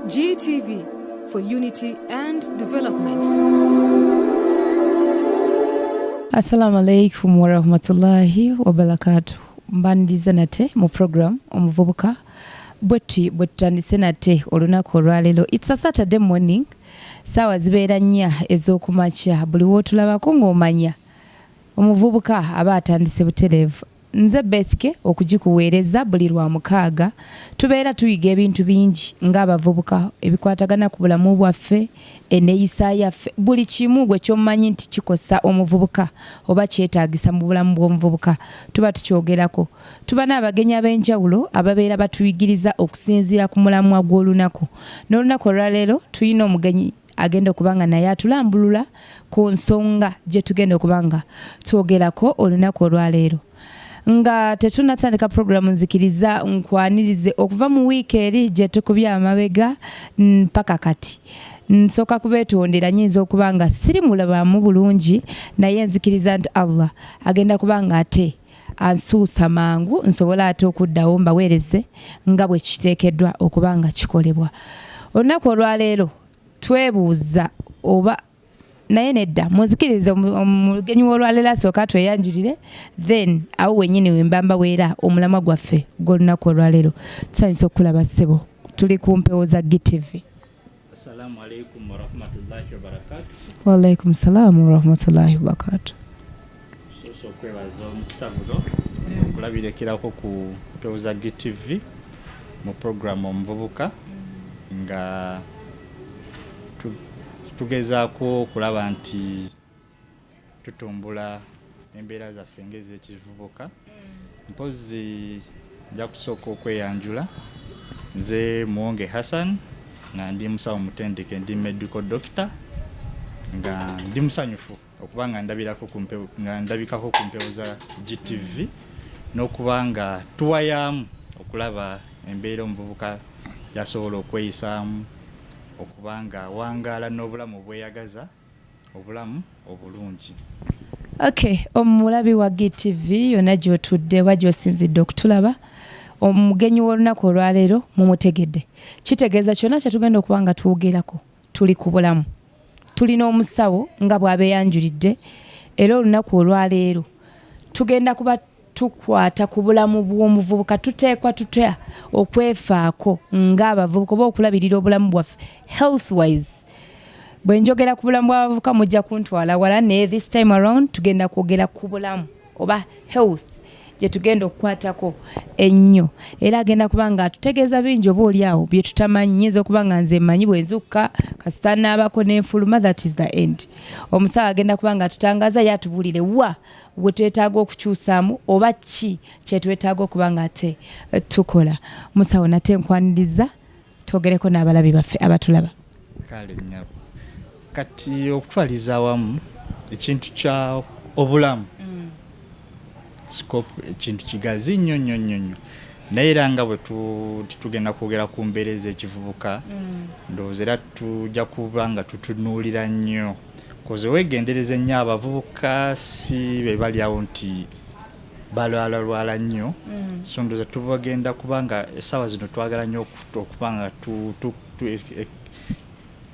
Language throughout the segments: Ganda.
GTV for unity and development. Assalamu alaikum wa rahmatullahi wa barakatuh. Mbandiza nate mu program Omuvubuka bwetutandise nate olunaku olwaleero. It's a Saturday morning. Sawa zibeera nnya ez'okumakya buli wootulabako ng'omanya omuvubuka aba atandise butereevu. Nze Beth okugikuweereza buli lwa mukaaga tubeera tuyiga ebintu bingi ng'abavubuka ebikwatagana ku bulamu bwaffe, enneeyisa yaffe, buli kimu gwe ky'omanyi nti kikosa omuvubuka oba kyetaagisa mu bulamu bw'omuvubuka tuba tukyogerako. Tuba n'abagenyi ab'enjawulo ababeera batuyigiriza okusinziira ku mulamwa gw'olunaku. N'olunaku olwaleero tulina omugenyi agenda okubanga naye atulambulula ku nsonga gye tugenda okubanga twogerako olunaku olwaleero. Nga tetunatandika programu nzikiriza nkwanirize okuva mu wiiki eri gye tukubye amabega mpaka kati. Nsooka kubeetondera nnyinza okubanga siri mulabamu bulungi naye nzikiriza nti Allah agenda kubanga ate ansuusa mangu nsobola ate okuddawo mbaweereze nga bwe kiteekeddwa okubanga kikolebwa. Olunaku olwaleero twebuuza oba naye nedda muzikirize omugenyi w'olwaleero asooka tweyanjulire then awo wennyini wembamba weera omulamwa gwaffe gw'olunaku olwaleero. Tusanyusa okulaba ssebo tuli ku mpewo za GTV. Assalamu alaikum wa rahmatullahi wa barakatuh. Wa alaikum salaam wa rahmatullahi wa barakatuh. So kwebaza omukisa guno okulabirekirako ku mpewo za GTV mu program Omuvubuka nga tugezaako okulaba nti tutumbula embeera zaffe ng'ez'ekivubuka. Mpozi nja kusooka okweyanjula. Nze Muwonge Hassan nga ndi musawo mutendeke, ndi medical doctor nga ndi musanyufu okuba nga ndabikako ku mpewo za GTV n'okuba nga tuwayamu okulaba embeera omuvubuka yasobola okweyisaamu okubanga wangaala n'obulamu bweyagaza obulamu obulungi. Okay, omulabi wa GTV yonna gy'otudde wa gy'osinzidde okutulaba omugenyi w'olunaku olwaleero mumutegedde. Kitegeeza kyonna kye tugenda okuba nga twogerako tuli ku bulamu. Tulina omusawo nga bw'abeeyanjulidde era olunaku olwaleero tugenda kuba tukwata ku bulamu bw'omuvubuka. Tuteekwa tutya okwefaako ng'abavubuka oba okulabirira obulamu bwaffe health wise. Bwe njogera ku bulamu bw'abavubuka mujja kuntwala wala naye this time around tugenda kwogera ku bulamu oba health gye tugenda okukwatako ennyo era agenda kuba nga atutegeeza bingi oba oli awo bye tutamanyi. Nnyinza okuba nga nze mmanyi bwe nzukka kasita nnaabako n'enfuluma, that is the end. Omusawo agenda kuba nga atutangaza ye atubuulire wa we twetaaga okukyusaamu oba ki kye twetaaga okuba nga ate tukola. Musawo nate nkwaniriza twogereko n'abalabi baffe abatulaba. Kale nnyabo kati okutwaliza awamu ekintu kya obulamu scope ekintu kigazi nnyo naye era nga bwe tugenda kwogera ku mbeera ez'ekivubuka ndowooza era tujja kuba nga tutunuulira nnyo koze weegendereza ennyo abavubuka si be bali awo nti balwala nnyo. So ndowooza tubagenda kuba nga essaawa zino twagala nnyo okuba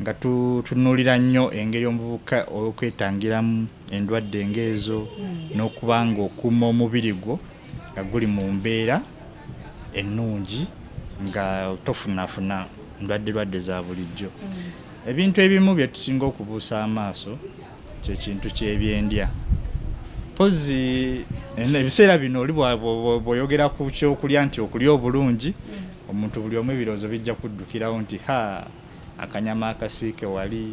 nga tutunuulira nnyo engeri omuvubuka okwetangiramu endwadde ng'ezo n'okuba nga okuuma omubiri gwo nga guli mu mbeera ennungi nga tofunafuna ndwadde za bulijjo. Ebintu ebimu bye tusinga okubuusa amaaso kye kintu ky'ebyendya. Pozi ebiseera bino oli bw'oyogera ku kyokulya nti okulya obulungi omuntu buli omu ebirowoozo bijja kuddukirawo nti akanyama akasiike wali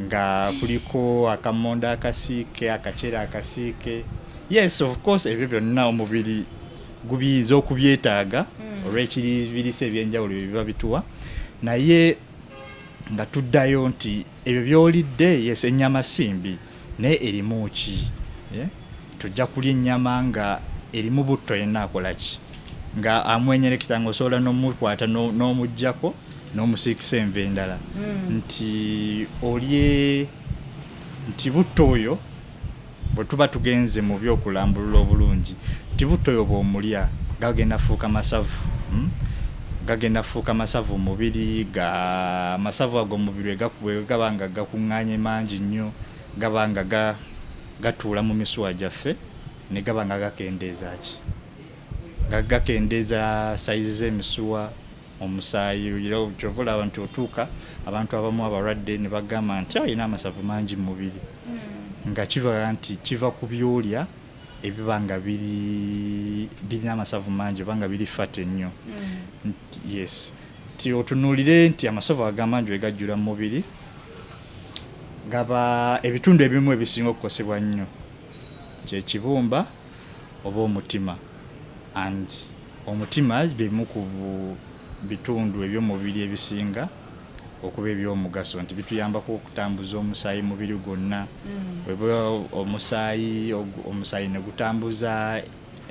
nga kuliko akamonda akasiike, akacere akasiike. Yes, of course ebyo byonna omubiri gubiyiza okubyetaaga olw'ekiribirisa ebyenjawulo biba bituwa naye nga tuddayo nti ebyo by'olidde yes ennyama simbi naye erimu ki? Tujja kulya ennyama nga erimu butto yenna akola ki? Nga amwenyerekita ng'osobola n'omukwata n'omuggyako n'omusiikisa enva endala nti olye nti butto oyo bwe tuba tugenze mu byokulambulula obulungi nti butto oyo bw'omulya gagenda fuuka masavu gagenda fuuka masavu mubiri ga masavu ago mubiri gabanga gakuŋŋaanye mangi nnyo gabanga gatuula mu misuwa gyaffe ne gabanga gakendeeza ki gakendeeza sayizi z'emisuwa omusaayi kyovula abantu otuuka abantu abamu abalwadde ne bagamba nti alina amasavu mangi mu mubiri nga kiva ku byolya ebibanga birina amasavu mangi obanga biri fat ennyo yes ti otunuulire nti amasavu agamangi we gajjula mu mubiri gaba ebitundu ebimu ebisinga okukosebwa nnyo kyekibumba oba omutima and omutima bimu ku bitundu eby'omubiri ebisinga okuba ebyomugaso nti bituyambako okutambuza omusaayi mubiri gwonna omusaayi ne gutambuza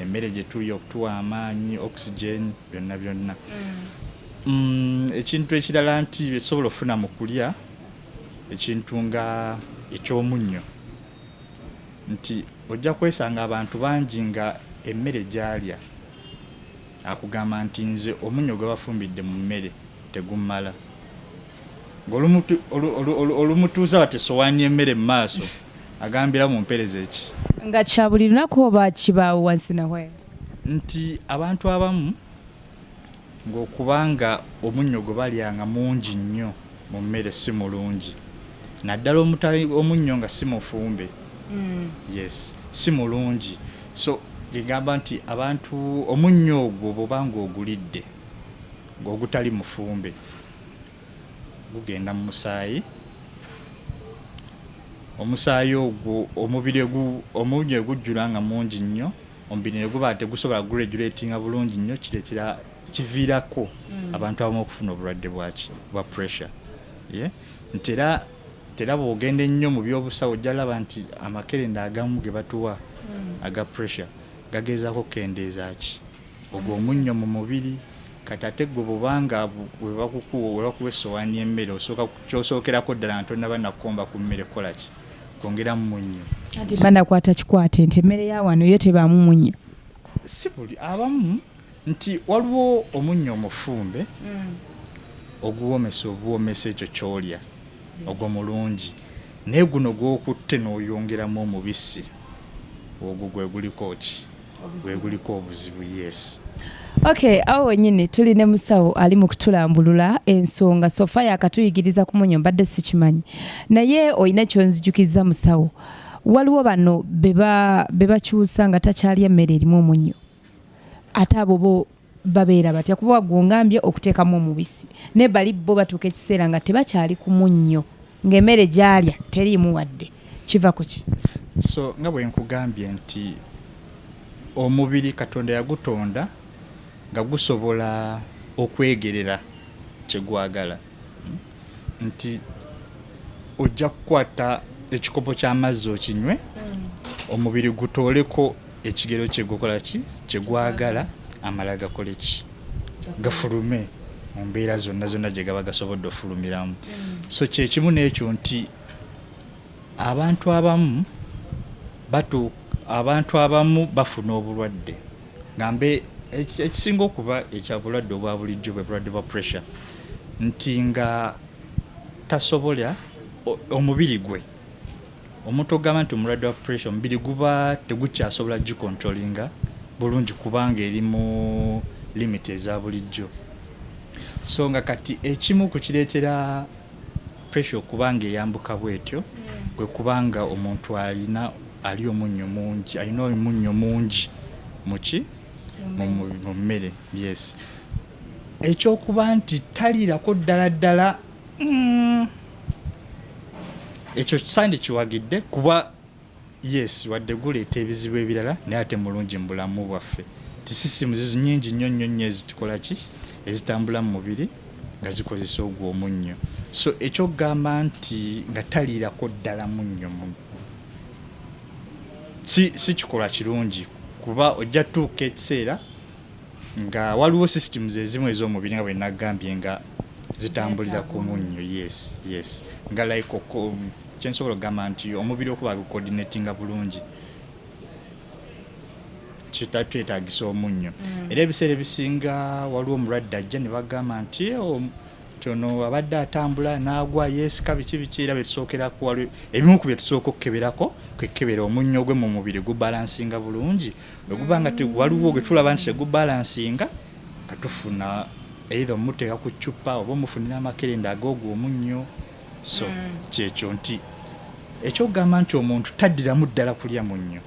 emmere gye tulya okutuwa amaanyi oxygen byonna ekintu ekirala nti esobola okufuna mu kulya ekintu nga ekyomunnyo nti ojja kwesanga abantu bangi nga emmere gyalya akugamba nti nze omunnyo gwe bafumbidde mu mmere tegumala ng'olumutuuza bati esowaani emmere mu maaso agambira mu mpereza eki nga kya buli lunaku oba kibaawo wansi nawe nti abantu abamu ng'okubanga omunnyo gwe balyanga mungi nnyo mu mmere si mulungi naddala omunnyo nga si mufumbe yes si mulungi so ligamba nti abantu omunnyo ogwo bw'obanga ogulidde ng'ogutali mufumbe gugenda mu musaayi omusaayi ogwo omunnyo egujjula nga mungi nnyo omubiri ne guba tegusobola guregulatinga bulungi nnyo kireetera kiviirako abantu abamu okufuna obulwadde bwa pressure ntera bw'ogenda ennyo mu byobusawo ojja laba nti amakerenda agamu ge batuwa aga pressure gagezaako okukendeeza ki ogwo omunnyo mu mubiri kati ate gwe bubanga webakuwa essowaani y'emmere kyosookerako ddala ntonnaba nakomba ku mmere kola ki kwongeramu munnyo anti banakwata kikwate nti emmere ya wano yo tebaamu munnyo si buli abamu nti waliwo omunnyo omufumbe oguwomesa obuwomesa ekyo kyolya ogwo mulungi naye guno gw'okutte n'oyongeramu omubisi ogwo gwe guliko ki gwe guliko obuzibu yes okay awo wennyini tuli ne musawo ali mu kutulambulula ensonga sofa yakatuyigiriza ku munnyo mbadde sikimanyi naye olina kyonzijukiza musawo waliwo bano be bakyusa nga takyalya emmere erimu omunnyo ate abo bo babeera batya kuba wagungambye okuteekamu omubisi ne bali bo batuuka ekiseera nga tebakyali ku munnyo ng'emmere gyalya teriimu wadde kiva ku ki so nga bwe nkugambye nti omubiri Katonda yagutonda nga gusobola okwegerera kyegwagala nti ojja kukwata ekikopo ky'amazzi okinywe omubiri gutooleko ekigero kyegukola ki kyegwagala amala gakole ki gafulume mu mbeera zonna gye gaba gasobodde ofulumiramu so kyekimu n'ekyo nti abantu abamu bafuna obulwadde ngambe ekisinga okuba ekya bulwadde obwa bulijjo bwe bulwadde bwa pressure nti nga tasobola omubiri gwe omuntu ogamba nti omulwadde wa pressure omubiri guba tegukyasobola gikontrolinga bulungi kubanga eri mu limiti eza bulijjo so nga kati ekimu ku kireetera pressure okubanga eyambuka bwetyo kwe kubanga omuntu alina omunnyo mungi muki mu mmere yes ekyokuba nti taliirako ddala ekyo kisande kiwagidde kuba yes wadde guleeta ebizibu ebirala naye ate mulungi mu bulamu bwaffe tisisimu zizo nyingi nnyo ezitukola ki ezitambula mu mubiri nga zikozesa ogwo omunnyo so ekyokugamba nti nga taliirako ddala munnyo si kikola kirungi kuba ojja tuuka ekiseera nga waliwo systems ezimu ez'omubiri nga bwe nagambye nga zitambulira ku munnyo yes nga like kyensobola okugamba nti omubiri okuba gucoordinatinga bulungi twetagisa omunnyo era ebiseera ebisinga waliwo omulwadde ajja ne bagamba nti tono abadde atambula n'agwa yeesika biki era betusookerako waliwo ebimu ku bye tusooka okukeberako kwekebera omunnyo gwe mu mubiri gubalansinga bulungi bweguba nga waliwo gwe tulaba nti tegubalansinga nga tufuna either omuteeka ku ccupa oba omufunira amakerenda ag'ogwo omunnyo so kyekyo nti ekyokugamba nti omuntu taddiramu ddala kulya munnyo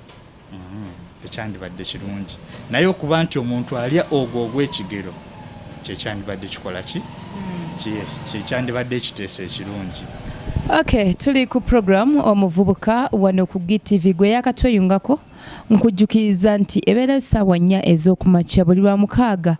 tekyandibadde kirungi naye okuba nti omuntu alya ogwo ogw'ekigero kyekyandibadde kikola ki kyekyandibadde ekiteeso ekirungi. Okay, tuli ku program Omuvubuka wano ku GTV gwe yakatweyungako nkujjukiriza nti ebeera ssaawa 4 ez'okumakya buli lwa mukaaga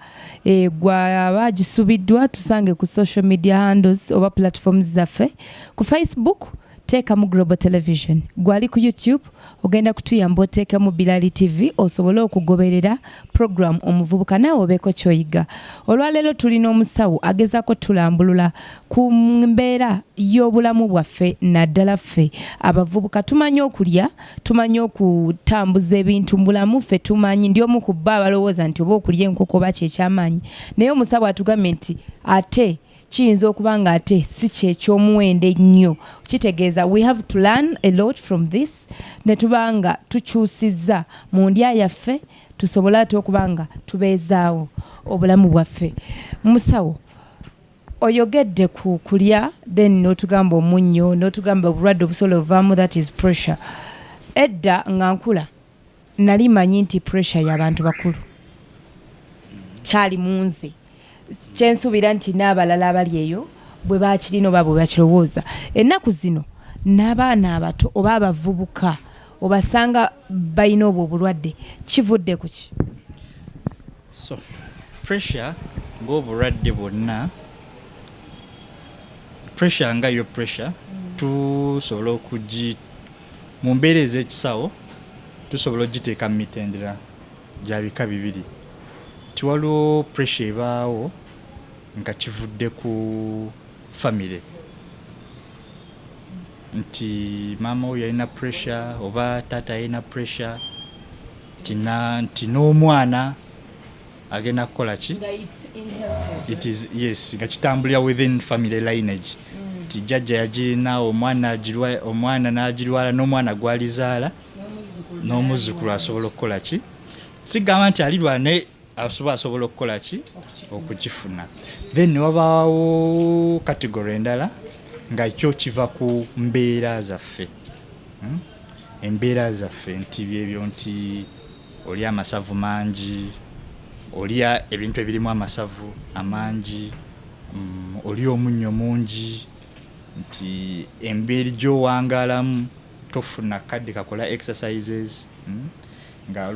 gwaba gisubiddwa tusange ku social media handles oba platforms zaffe ku Facebook teekamu Global Television, gwali ku YouTube ogenda kutuyamba oteekamu Bilali TV osobole okugoberera program Omuvubuka naawe obeeko kyoyiga. Olwaleero tulina omusawo agezaako tulambulula ku mbeera y'obulamu bwaffe naddala ffe abavubuka tumanyi okulya, tumanyi okutambuza ebintu mu bulamu ffe, tumanyi ndi omu ku bbo abalowooza nti oba okulya enkoko oba kyekyamaanyi, naye omusawo atugambye nti ate kiyinza okuba nga ate si kyekyomuwendo ennyo. Kitegeeza we have to learn a lot from this ne tuba nga tukyusizza mu ndya yaffe tusobola ate okuba nga tubeezaawo obulamu bwaffe. Musawo oyogedde ku kulya then n'otugamba omunnyo n'otugamba obulwadde obusobola ovaamu that is pressure. Edda nga nkula nali manyi nti pressure y'abantu bakulu kyali munze kyensuubira nti n'abalala abali eyo bwe bakirina oba bwe bakirowooza. Ennaku zino n'abaana abato oba abavubuka obasanga balina obwo obulwadde kivudde ku ki? So pressure ng'obulwadde bwonna, pressure nga yo pressure tusobola mu mbeera ez'ekisawo tusobola ogiteeka mu mitendera gya bika bibiri. Tiwaliwo pressure ebaawo nga kivudde ku family nti maama oyo yalina pressure oba taata yalina pressure nti n'omwana agenda kukola ki? It is, yes, nga kitambulira within family lineage nti jjajja yagirina omwana n'agirwala n'omwana gwalizaala n'omuzzukulu asobola okukola ki? Sigamba nti alirwala naye asobola okukola ki? Okukifuna. Then ne wabaawo category endala nga kyo kiva ku mbeera zaffe. Embeera zaffe nti byebyo nti olya amasavu mangi, olya ebintu ebirimu amasavu amangi, olya omunnyo mungi, nti embeera gy'owangaalamu tofuna kadde kakola exercises nga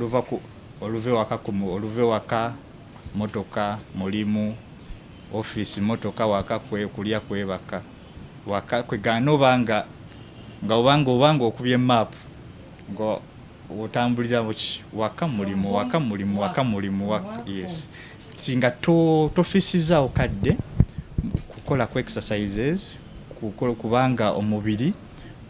oluve waka motoka mulimu office motoka waka kulya kwebaka waka kwegana obanga okubye map nga otambulira waka mulimu yes singa tofisiza okadde kukola ku exercises kubanga omubiri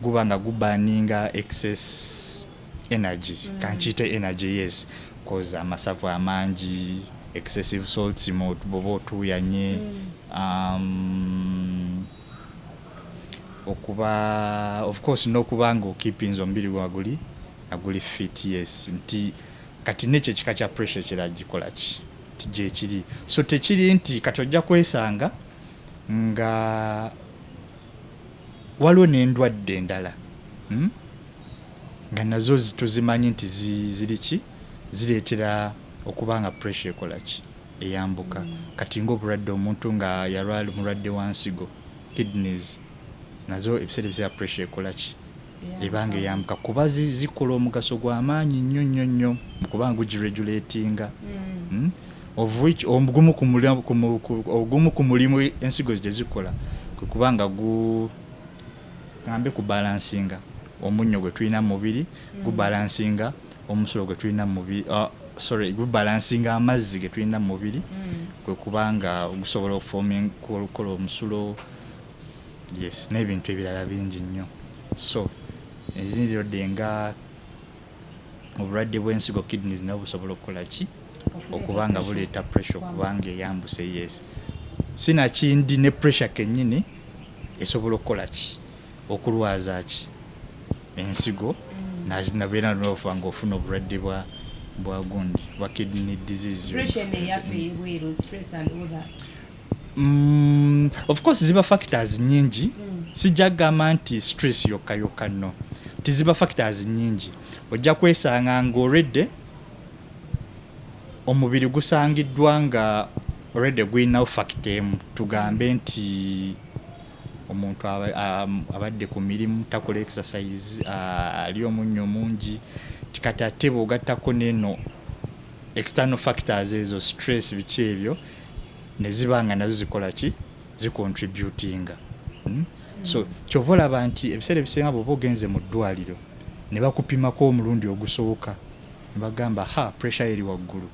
gubanga gubaninga excess energy kanchite energy yes cause amasavu amangi excessive salts mu bobo tuyanye okuba of course n'okubanga okipinzo mbiri waguli aguli fit yes nti kati neche kika kya pressure kiragikola ki tije kiri so tekiri nti katojja kwesanga nga waliwo n'endwadde endala nga nazo tuzimanyi nti ziri ki zireetera okubanga pressure ekola ki eyambuka kati ng'obulwadde omuntu nga yalwala mulwadde wansigo kidneys nazo ebiseera pressure ekola ki ebanga eyambuka kuba zikola omugaso gw'amaanyi nnyo kubanga gugiregulatinga of which ogumu ku mulimu ensigo gye zikola kubanga gambe kubalansinga omunnyo gwe tulina mu mubiri gubalansinga omusulo gwe tulina mu mubiri gubalansinga amazzi ge tulina mu mubiri kwe kubanga gusobola okukola omusulo yes n'ebintu ebirala bingi nnyo so erirode nga mu bulwadde bw'ensigo kidneys nabo busobola okukola ki okubanga buleeta pressure okubanga eyambuse yes sinakindi ne pressure kennyini esobola okukola ki okulwaza ki ensigo nabeera n'ofa ng'ofuna obulwadde bwa gundi bwa kidney disease. Of course ziba factors nyingi sijja kugamba nti stress yokka no tiziba factors nyingi ojja kwesanga ng'olredde omubiri gusangiddwa nga already gwinawo factor emu tugambe nti omuntu abadde ku mirimu takola exercise ali omunnyo mungi kati ate bw'ogattako neno external factors ezo stress biki ebyo ne ziba nga nazo zikola ki zicontributinga so kyova olaba nti ebiseera ebisinga bw'oba ogenze mu ddwaliro ne bakupimako omulundi ogusooka ne bagamba pressure eri waggulu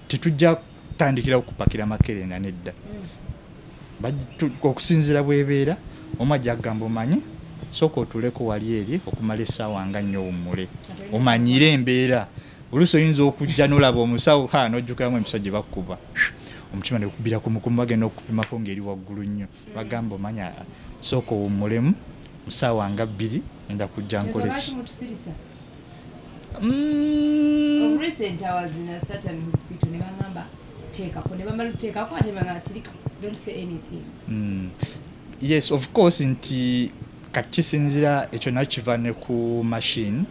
titujja kutandikira okupakira makerenda nedda okusinziira bwebeera omajja kugamba omanyi sooka otuleko wali eri okumala essaawa nga nnyo owummule omanyire embeera oluusi oyinza okujja n'olaba omusawo n'ojjukiramu emiso gye bakkuba omutima ne gukubira ku mukumu bagenda okupimako ng'eri waggulu nnyo bagamba omanya sooka owummulemu mu ssaawa nga 2 enda kujja nkole ki. Recent I was in a certain hospital ne bangamba tekako ne bamala tekako ate banga sirika don't say anything. Yes of course nti kati sinzira ekyo nakiva ne ku machine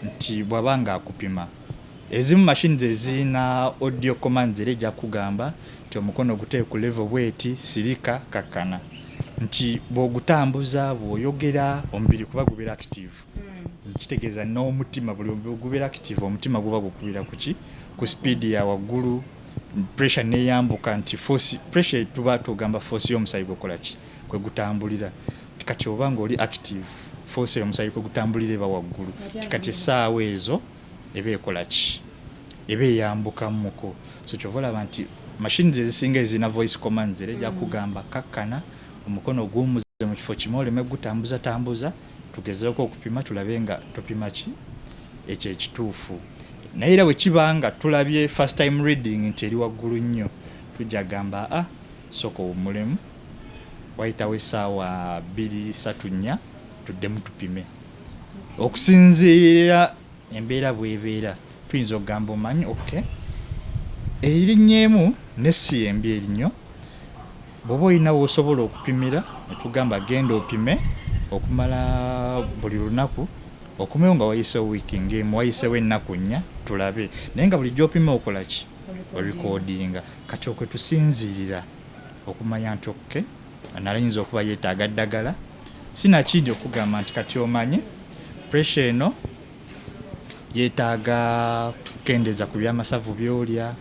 nti bwabanga akupima ezimu machines ezina audio commands ereja kugamba nti omukono gute ku level bweti sirika kakana nti bwogutambuza bwoyogera omubiri kuba gubira active kitegeeza n'omutima buli gubira active omutima guba gukubira kuki ku speed ya waggulu pressure neyambuka nti force pressure tuba tugamba force y'omusayi gukola ki kwe gutambulira kati obanga oli active force y'omusayi kwe gutambulira eba waggulu kati essaawa ezo eba ekola ki eba eyambuka muko so kyovolaba nti machines ezisinga ezina voice commands ereja kugamba kakkana omukono gumuze mu kifo kimu oleme gutambuza tugezeeko okupima tulabe nga tupima ki ekyo ekituufu naye era bwe kibanga tulabye first time reading nti eri waggulu nnyo tujja gamba sooka owummulemu wayitawo essaawa 2-3 tuddemu tupime okusinziira embeera bwebeera tuyinza okugamba omanyi erinnyeemu nessi embi erinnyo bw'oba olinawo osobola okupimira netugamba genda opime okumala buli lunaku okumewo nga wayisewo wiiki ng'emu wayisewo ennaku 4 tulabe naye nga bulijjo opima okola ki orecordinga kati okwe tusinziirira okumanya nti analayinza okuba yeetaaga ddagala sinakindi okugamba nti kati omanye pressure eno yeetaaga kukendeeza ku byamasavu by'olya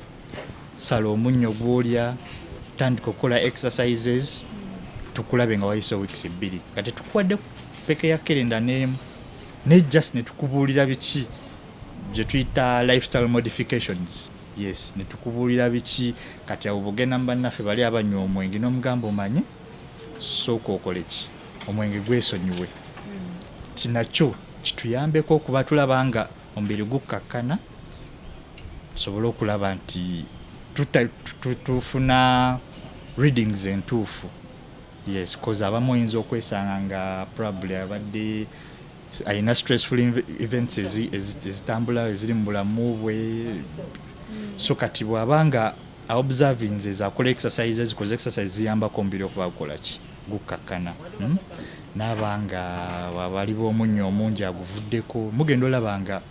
sala omunnyo gw'olya tandika okukola exercises tukulabe nga wayisewo weeks 2 kati tukuwadde peke ya kerenda n'emu ne just netukubuulira biki bye tuyita lifestyle modifications yes netukubuulira biki kati abo bogenda mu bannaffe bali abanywa omwenge n'omugamba omanye sooka okole ki omwenge gwesonyiwe tinakyo kituyambeko okuba tulaba nga omubiri gukakkana tusobole okulaba nti tufuna readings entuufu yes cause abamu oyinza okwesanga nga probably abadde ayina stressful events ezitambula eziri mu bulamu bwe so kati bwabanga observing akola exercises cause exercise ziyambako omubiri okuba gukola ki gukakkana n'abanga babali b'omunnyo omungi aguvuddeko mugenda olabanga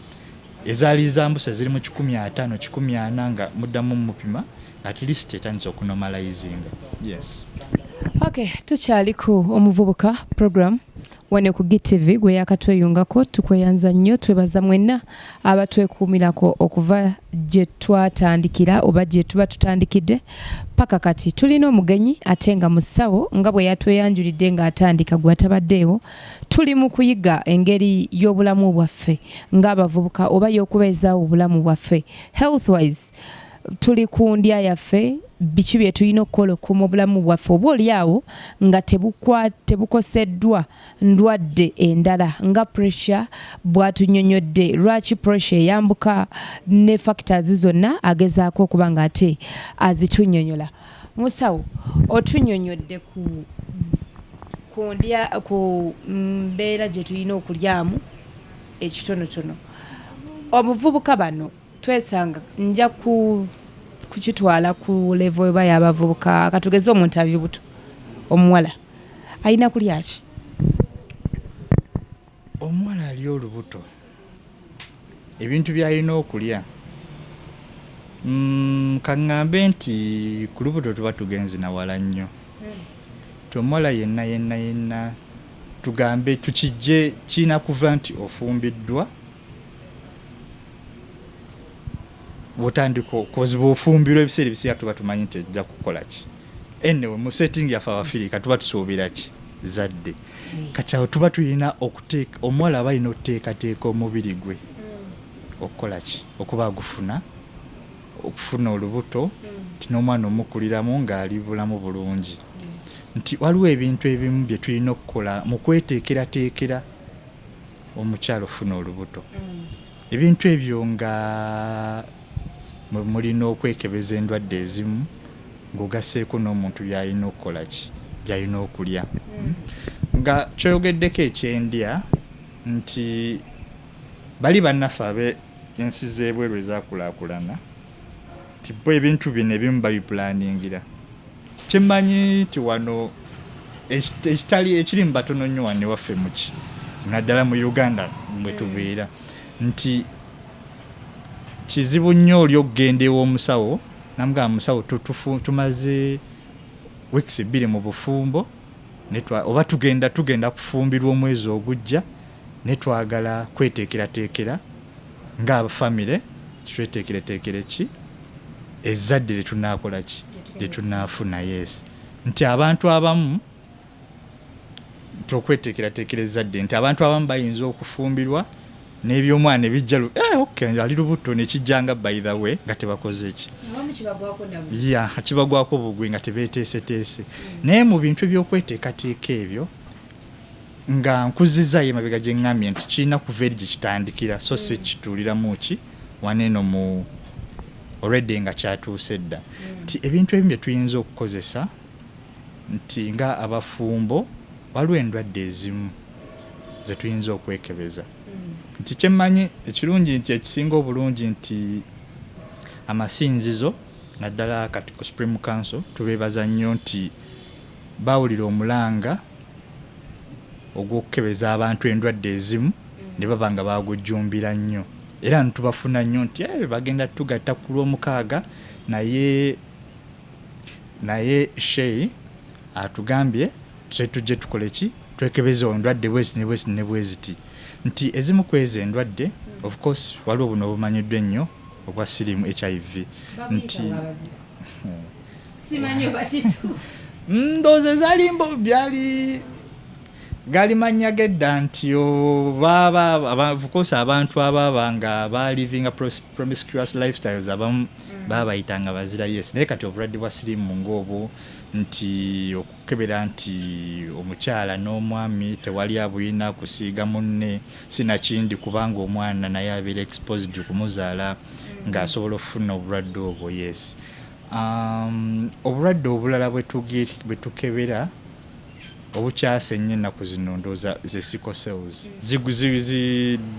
ezaali zambusa ziri mu 15 140 nga muddamu mupima at least etandise okunormalizinga yes. Okay, tukyaliko omuvubuka program wane ku GTV gwe yakatweyungako tukweyanza nnyo twebaza mwenna abatwekuumirako okuva gye twatandikira oba gye tuba tutandikidde paka kati tulina omugenyi ate nga musawo nga bwe yatweyanjulidde ng'atandika gwe atabaddeewo tuli mu kuyiga engeri y'obulamu bwaffe ng'abavubuka oba y'okubeezaawo obulamu bwaffe healthwise tuli ku ndya yaffe biki bye tulina okukola okuuma obulamu bwaffe oba oli awo nga tebukoseddwa ndwadde endala nga pressure bw'atunnyonnyodde. Lwaki pressure eyambuka ne factors zonna agezaako okuba nga ate azitunnyonnyola. Musawo, otunnyonnyodde ku mbeera gye tulina okulyamu ekitonotono. Omuvubuka bano twesanga nja kukitwala ku level eba y'abavubuka, katugeze omuntu ali lubuto omuwala alina kulya ki? Omuwala ali olubuto ebintu by'alina okulya kaŋŋambe nti ku lubuto tuba tugenze nawala nnyo. Omuwala yenna tugambe tukijje kiina kuva nti ofumbiddwa bwotandika okukozibwa ofumbirwa ebiseera ebisinga tuba tumanyi nti ejja kukola ki. Anyway, mu setting yaffe Abafirika tuba tusuubira ki zadde. Kati awo tuba tulina okuteeka omuwala aba alina okuteekateeka omubiri gwe okukola ki, okuba agufuna okufuna olubuto nti n'omwana omukuliramu ng'ali bulamu bulungi. Nti waliwo ebintu ebimu bye tulina okukola mu kweteekerateekera omukyalo ofuna olubuto. Ebintu ebyo nga mulina okwekebeza endwadde ezimu ng'ogasseeko n'omuntu by'alina okukola ki, by'alina okulya. Nga kyoyogeddeko ekyendya nti bali bannaffe ensi z'ebweru ezaakulaakulana nti bo ebintu bino ebimu babipulaningira. Kyemmanyi nti wano ekiri mu batono nnyo wano ewaffe muki naddala mu Uganda mwe tubeera nti kizibu nnyo oli okugenda ew'omusawo namugamba musawo tumaze weeks 2 mu bufumbo oba tugenda kufumbirwa omwezi ogujja netwagala kweteekerateekera ng'abafamire tweteekerateekere ki ezzadde lyetunaakola ki lyetunaafuna. Yes, nti abantu abamu okweteekerateekera ezzadde nti abantu abamu bayinza okufumbirwa n'ebyomwana ebijja okay ali lubuto nekijjanga by the way nga tebakoze ki kibagwako bugwi nga tebeeteeseteese. Naye mu bintu ebyokweteekateeka ebyo nga nkuzizaayo emabega gye ŋŋambye nti kirina kuva eri gye kitandikira so si kituuliramu ki waneeno mu already nga kyatuuse dda. Nti ebintu ebimu bye tuyinza okukozesa nti nga abafumbo waliwo endwadde ezimu ze tuyinza okwekebeza. Nti kyemmanyi ekirungi nti ekisinga obulungi nti amasinzizo naddala kati ku Supreme Council tubeebaza nnyo nti bawulira omulanga ogw'okukebeza abantu endwadde ezimu ne baba nga bagujjumbira nnyo era ntubafuna nnyo nti bagenda tugatta ku Lwomukaaga naye Shei atugambye tujje tukole ki twekebeza endwadde bwezi ne bweziti. Nti ezimu kwezi endwadde of course waliwo buno obumanyiddwa ennyo obwa sirimu HIV nti simanyi bakitu ndowooza ezalimbo byali gali mannya gedda nti of course abantu ababa nga balivinga promiscuous lifestyles abamu babayitanga bazira. Yes, naye kati obulwadde bwa sirimu ng'obwo nti okukebera nti omukyala n'omwami tewali abuyina kusiiga munne sinakindi kubanga omwana naye abeera exposed kumuzaala ng'asobola okufuna obulwadde obwo. Yes, obulwadde obulala bwe tukebera obukyase nnyo ennaku zino ndowooza ze sickle cells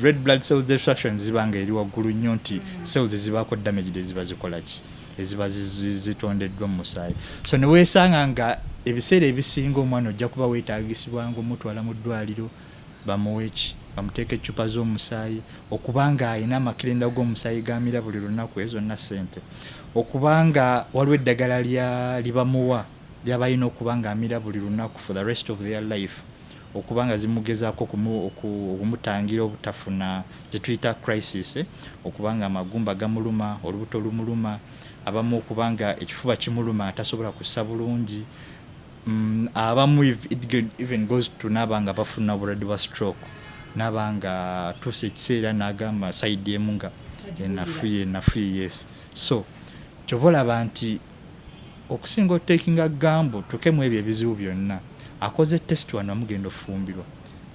red blood cells destruction zibanga eri waggulu nnyo nti cells ezibaako damage eziba zikola ki eziba zitondeddwa mu musaayi. So ne weesanga nga ebiseera ebisinga omwana ojja kuba weetaagisibwanga omutwala mu ddwaliro bamuwe ki bamuteeka eccupa z'omusaayi okubanga alina amakirenda g'omusaayi gamira buli lunaku ezo zonna ssente okubanga waliwo eddagala libamuwa ly'abalina okuba nga amira buli lunaku for the rest of their life okubanga zimugezaako okumutangira obutafuna ze tuyita crisis okubanga amagumba gamuluma olubuto lumuluma abamu okubanga ekifuba kimuluma atasobola kussa bulungi abamu even goes to n'abanga bafuna obulwadde bwa stroke n'abanga tuuse ekiseera n'agamba side emu nga enafuye. Yes, so kyovolaba nti okusinga otekinga gambo tukemu ebyo ebizibu byonna akoze test wano amugenda ofumbirwa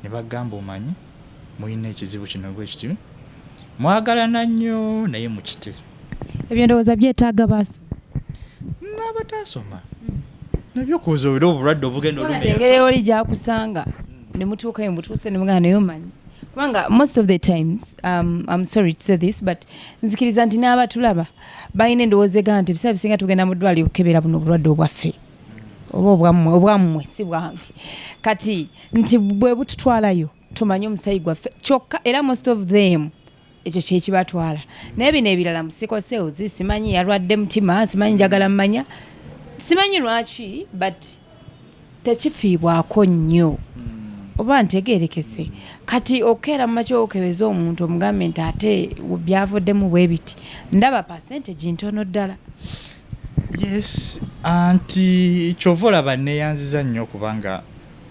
ne bagamba omanyi muyina ekizibu kino bwe kiti mwagalana nnyo naye mukite ebyo ndowooza byetaaga baaso n'abatasoma nabyo kuzuulira obulwadde obugenda engeri oli gyakusanga ne mutuukayo mutuuse ne mugana naye omanyi kubanga most of the times I'm sorry to say this but nzikiriza nti n'abatulaba balina endowooza egamba nti ebiseera bisinga tugenda mu ddwaliro okukebera buno obulwadde obwaffe oba obwammwe si bwange kati nti bwe bututwalayo tumanye omusayi gwaffe kyokka era most of them ekyo kyekibatwala naye bino ebirala musikoseozi simanyi yalwadde mutima simanyi njagala mmanya simanyi lwaki but tekifiibwako nnyo oba ntegeerekese kati okeera mu makyo okebeza omuntu omugambe nti ate byavuddemu bwe biti ndaba percentage ntono ddala. Yes, anti kyovolaba neeyanziza nnyo kubanga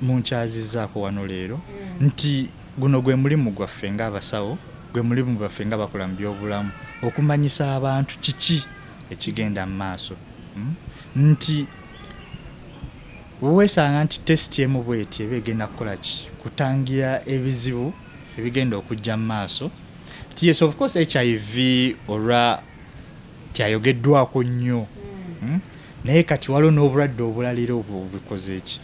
munkyazizaako wano leero nti guno gwe mulimu gwaffe ng'abasawo gwe mulimu gwaffe ng'abakola mu byobulamu okumanyisa abantu kiki ekigenda mu maaso nti weesanga nti tesiti emu bweti eba egenda kukola ki kutangira ebizibu ebigenda okujja mu maaso ti yes of course HIV olwa tyayogeddwako nnyo naye kati waliwo n'obulwadde obulalira obwo bikoze eki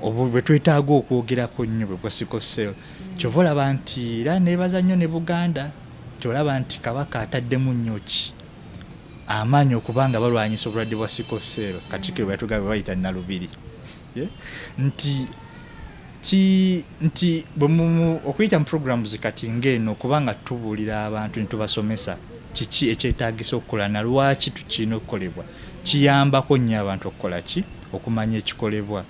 obwo bwe twetaaga okwogerako nnyo bwe bwa sickle cell kyova olaba nti era neebaza nnyo ne Buganda kyolaba nti Kabaka ataddemu nnyo ki amaanyi okubanga balwanyisa obulwadde bwa sickle cell Katikkiro bwe yatugamba bayita Nalubiri nti okuyita mu programs kati ng'eno kubanga tubuulira abantu ntubasomesa kiki ekyetaagisa okukola na lwaki tukirina okukolebwa kiyambako nnyo abantu okukola ki okumanya ekikolebwa.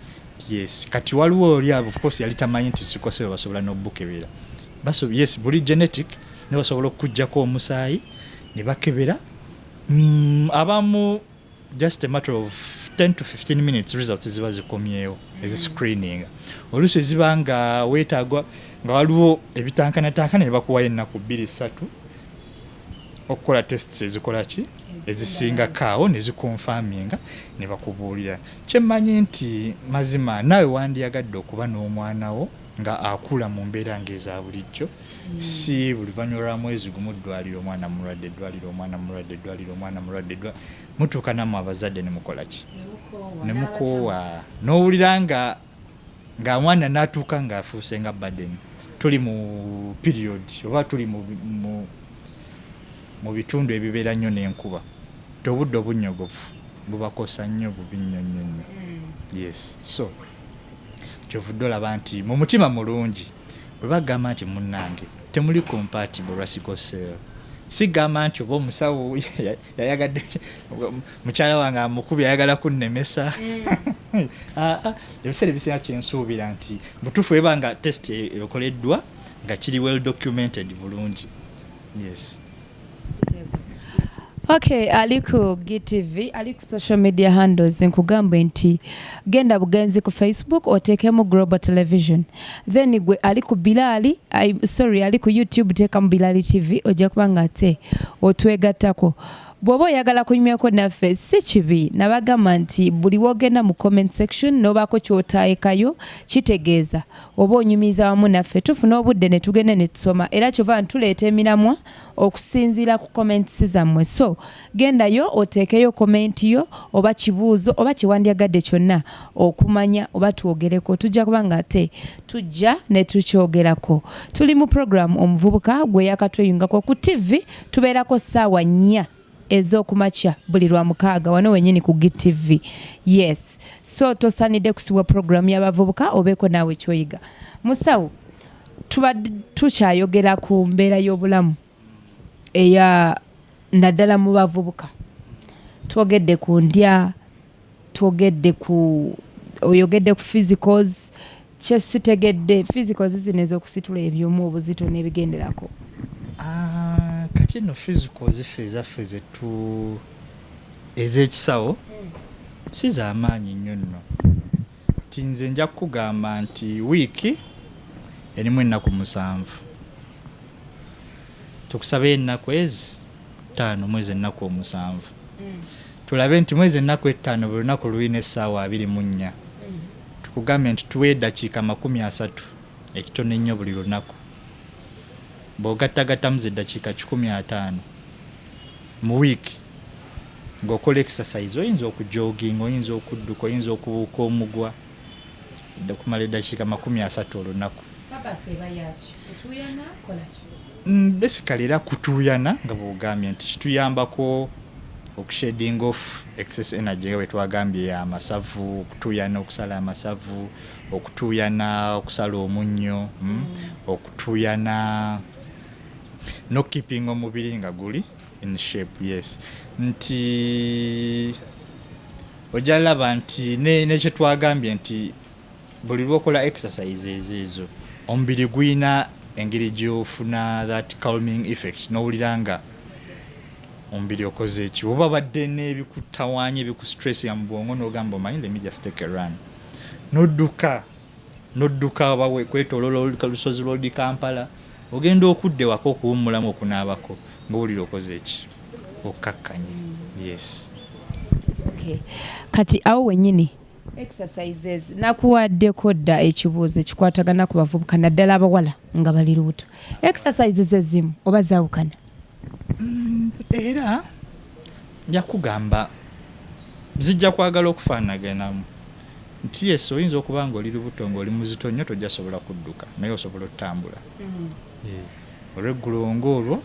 Yes, kati waliwo oli of course yali tamanyi nti sikosero basobola n'obukebera yes buli genetic ne basobola okujjako omusaayi ne bakebera abamu just a matter of 10 to 15 minutes results ziba zikomyewo ezi screening oluusi ziba nga weetaagwa nga waliwo ebitankana ne bakuwayo ennaku 2-3 okukola tests ezikola ki ezisinga kaawo ne zikonfaminga ne bakubuulira kyemmanyi nti mazima nawe wandiyagadde okuba n'omwana wo nga akula mu mbeera ng'eza bulijjo si buli luvannyuma lwa mwezi gumu ddwaliro omwana mulwadde ddwaliro omwana mulwadde ddwaliro omwana mulwadde mutuuka nammwe abazadde ne mukola ki ne mukoowa n'owulira nga mwana n'atuuka ng'afuuse nga baden tuli mu period oba tuli mu bitundu ebibeera nnyo n'enkuba obudde obunnyogovu bubakosa nnyo bubi nnyo. Yes, so kyovudde olaba nti mu mutima mulungi bwe bagamba nti munnange temuli compatible lwa sickle cell sigamba nti oba omusawo yayagadde mukyala wange amukubi ayagala kunnemesa ebiseera ebisinga kyensuubira nti butuufu eba nga test ekoleddwa nga kiri well documented bulungi. Yes. Okay, ali ku GTV, ali ku social media handles nkugambe nti genda bugenzi ku Facebook oteekemu Global Television. Then gwe ali ku Bilali, ali ku YouTube teekamu Bilali TV ojja kubanga ate otwegattako. Bw'oba oyagala kunyumyako naffe si kibi nabagamba nti buli wogenda mu comment section n'obaako kyotaayekayo kitegeeza oba onyumiza wamu naffe tufuna obudde ne tugende ne tusoma era kyova ntuleeta emiramwa okusinziira ku comments zammwe so gendayo oteekeyo comment yo oba kibuuzo oba kiwandyagadde kyonna okumanya oba twogereko tujja kubanga ate tujja ne tukyogerako. Tuli mu program Omuvubuka gwe yakatweyungako ku TV tubeerako ssaawa 4 ez'okumakya buli lwa 6 wano wenyini ku GTV. Yes, so tosanidde kusibwa program y'abavubuka obeeko naawe kyoyiga. Musawo tukyayogera ku mbeera y'obulamu eya naddala mu bavubuka. Twogedde ku ndya, oyogedde ku physicals, kyesitegedde physicals zino ez'okusitula ebyomu obuzito n'ebigenderako. Kati no physical ziffe ezaffe ez'ekisawo si z'amaanyi nnyo nno. Ti nze nja kugamba nti wiiki erimu ennaku 7 tukusaba ennaku ezi 5 mwezi ennaku 7 tulabe nti mwezi ennaku 5 buli lunaku lulina essaawa 24 tukugambe nti tuwe eddakiika 30 ekitono ennyo buli lunaku bw'ogattagattamu zeddakiika 15 mu wiiki ng'okola exercise oyinza okujooginga oyinza okudduka oyinza okubuuka omugwa kumala eddakiika 30 olunaku basically era kutuuyana nga bw'ogambye nti kituyambako okushading off excess energy nga bwe twagambye amasavu okutuuyana okusala amasavu okutuuyana okusala omunnyo okutuuyana no keeping omubiri nga guli in shape. Yes, nti ojalaba nti nekye twagambye nti buli lwokola exercises ezo omubiri gwina engeri gyofuna that calming effect n'owulira nga omubiri okoze eki oba badde n'ebikutawanya ebikustress mu bwongo n'ogamba omanyi let me just take a run n'odduka oba kwetoolola olusozi lw'odi Kampala ogenda okudde wako okuwummulamu okunaabako ng'owulira okoze eki okkakkanye. Yes. Okay. Kati awo wennyini exercises nakuwaddeko dda ekibuuzo ekikwatagana ku bavubuka naddala abawala nga bali lubuto exercises ezimu oba zaawukana? Era nja kugamba zijja kwagala okufaanaganamu nti yes oyinza okuba nga oli lubuto ng'oli muzito nnyo tojja sobola kudduka naye osobola otambula. Olweggulo ng'olwo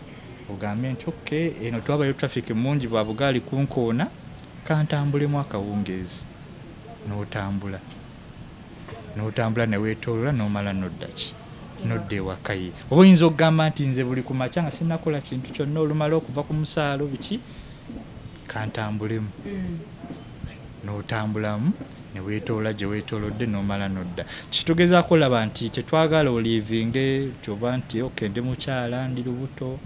ogambe nti okay eno twabayo traffic mungi bwa bugaali kunkoona kantambulemu akawungeezi n'otambula ne weetoolola n'omala noddaki nodda ewakaye. Oba oyinza okugamba nti nze buli kumakya nga sinnakola kintu kyonna olumala okuva ku musaalo biki kantambulemu n'otambulamu ne weetoola gye weetoolodde n'omala nodda. Kitugezaako laba nti tetwagala olivinge oba nti okay ndi mukyala ndi lubuto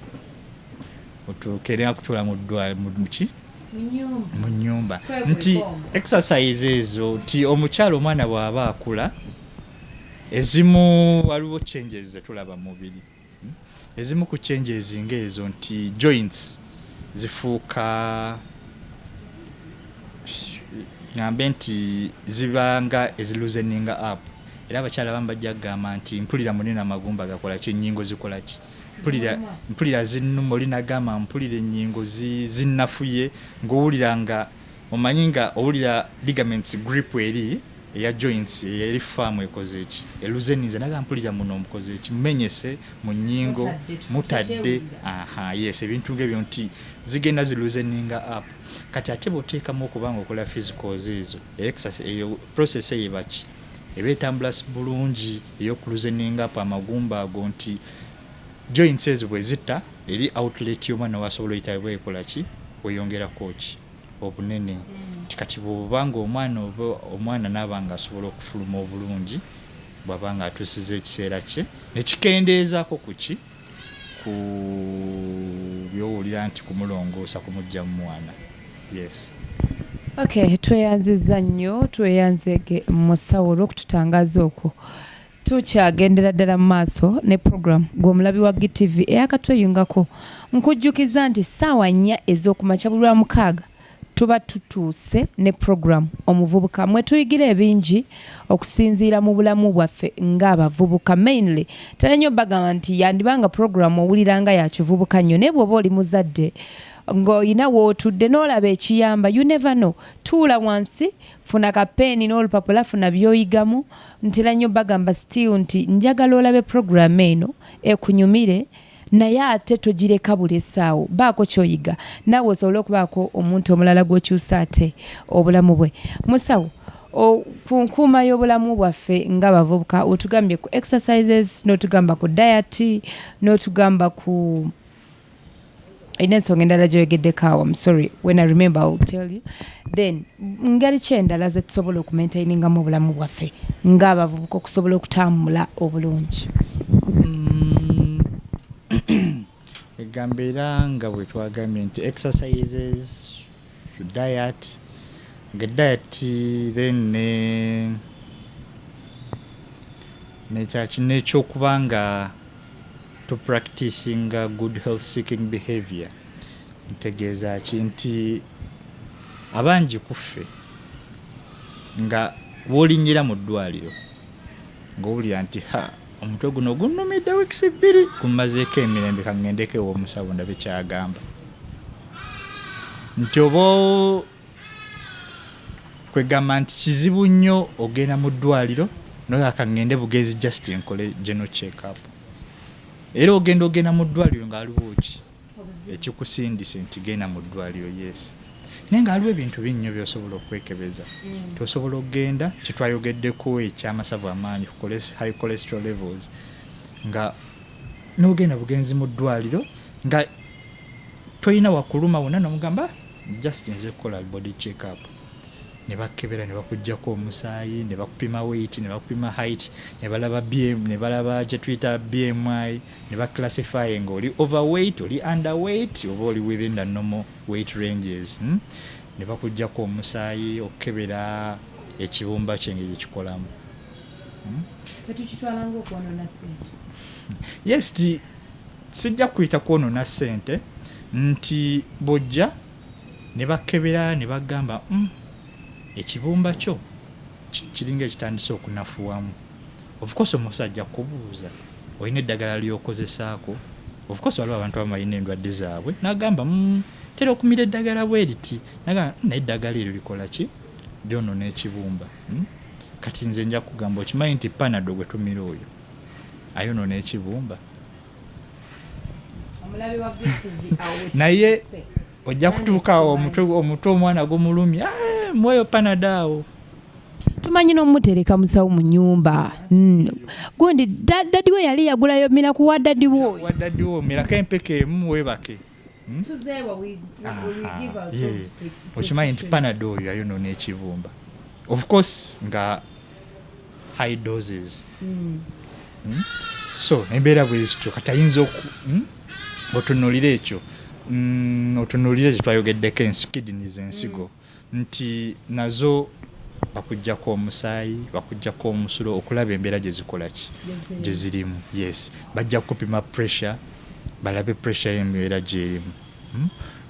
otuukeera kutuula mu nnyumba nti exercise ezo nti omukyala omwana bw'aba akula ezimu waliwo changes zetulaba mu mubiri ezimu ku changes ng'ezo nti joints zifuuka ngambe nti zibanga ezilooseninga up era abakyala abamu bajja kugamba nti mpulira munene amagumba gakola ki ennyingo zikola ki mpulira zinnuma olinagamba mpulira ennyingo zinnafuye ng'owulira nga omanyi nga owulira ligaments grip eri eya joints eri faamu ekoze eki eluzeniza naga mpulira muno omukoze eki mumenyese mu nnyingo mutadde yes ebintu ng'ebyo nti zigenda ziluzeninga up kati ate bw'oteekamu okubanga okola physicals ezo eyo process eyo baki eba etambula bulungi ey'okuluzeninga up amagumba ago nti joints ezo bwe zitta eri outlet y'omwana wasobola oyita bwe ekola ki weyongerako ki obunene kati bw'obanga omwana n'abanga asobola okufuluma obulungi bw'abanga atuusiza ekiseera kye ne kikendeezaako ku ki ku by'owulira nti kumulongoosa kumujja mu mwana. Yes. Okay, tweyanziza nnyo tweyanzege musawo olw'okututangaza okwo tukyagendera ddala mu maaso ne program gw'omulabi wa GTV eyakatweyungako nkujjukiza nti ssaawa 4 ez'okumakya buli lwa 6 tuba tutuuse ne program omuvubuka mwe tuyigira ebingi okusinziira mu bulamu bwaffe ng'abavubuka mainly tera nnyo bagamba nti yandibanga program owuliranga ya kivubuka nnyo naye bw'oba oli muzadde ng'olina wootudde n'olaba ekiyamba you never know tuula wansi funa kapeeni n'olupapula funa by'oyigamu ntera nnyo bagamba still nti njagala olabe program eno ekunyumire naye ate togireka buli essaawo baako kyoyiga naawe osobole okubaako omuntu omulala gw'okyusa ate obulamu bwe. Musawo ku nkuuma y'obulamu bwaffe ng'abavubuka otugambye ku exercises n'otugamba ku diet n'otugamba ku ensonga endala gyoyogeddeko awo I'm sorry when I remember I'll tell you then ngeri ki endala ze tusobola okumaintainingamu obulamu bwaffe ng'abavubuka okusobola okutambula obulungi? Egamba era nga bwe twagambye nti exercises diet nga diet then n'ekyokuba nga to practicing good health seeking behavior ntegeeza ki nti abangi kuffe nga wolinyira mu ddwaliro ng'owulira nti omutwe guno gunnumidde wiikisi 2 gumazeeko emirembe kangendeko ew'omusawo ndabe kyagamba nti oba kwegamba nti kizibu nnyo ogenda mu ddwaliro noyo kangende bugezi just nkole general check up era ogenda mu ddwaliro ng'aliwo ki ekikusindise nti genda mu ddwaliro yes naye ng'aliwo ebintu binnyo by'osobola okwekebeza tosobola okugenda kitwayogeddeko ekyamasavu amaanyi high cholesterol levels nga n'ogenda bugenzi mu ddwaliro nga toyina wakuluma wonna nomugamba just nze kukola body check up ne bakebera ne bakuggyako omusaayi ne bakupima weight ne bakupima height ne balaba ne balaba kye tuyita BMI ne baclassify ng'oli overweight oli underweight oba oli within the normal weight ranges ne bakuggyako omusaayi okebera ekibumba kyengeri kikolamu tukitwalanga okwonoona ssente yes sijja kuyita kwonoona ssente nti bojja ne bakebera ne bagamba ekibumba kyo kiringa ekitandise okunafuwamu of course omusajja kubuuza olina eddagala lyokozesaako of course waliwo abantu abamalina endwadde zaabwe nagamba tera okumira eddagala bwe riti nagamba naye eddagala eryo likola ki lyonoona ekibumba kati nze nja kugamba okimanyi nti panado gwe tumira oyo ayonoona ekibumba naye ojja kutuukawo omutwe omwana gomulumya mwoyo panadaawo tumanyi n'omutereka musawo mu nnyumba gundi dadi we yali yagulayo miraku wa dadi wo mirako empeka emu webake okimanyi nti panado oyo ayonoona ekibumba of course nga high doses so embeera bwezityo kati ayinza otunuulira ekyo otunuulire zetwayogeddeko kidneys ensigo nti nazo bakuggyako omusaayi bakuggyako omusulo okulaba embeera gye zikola ki gye zirimu yes bajja kupima pressure balabe pressure y'embeera gyerimu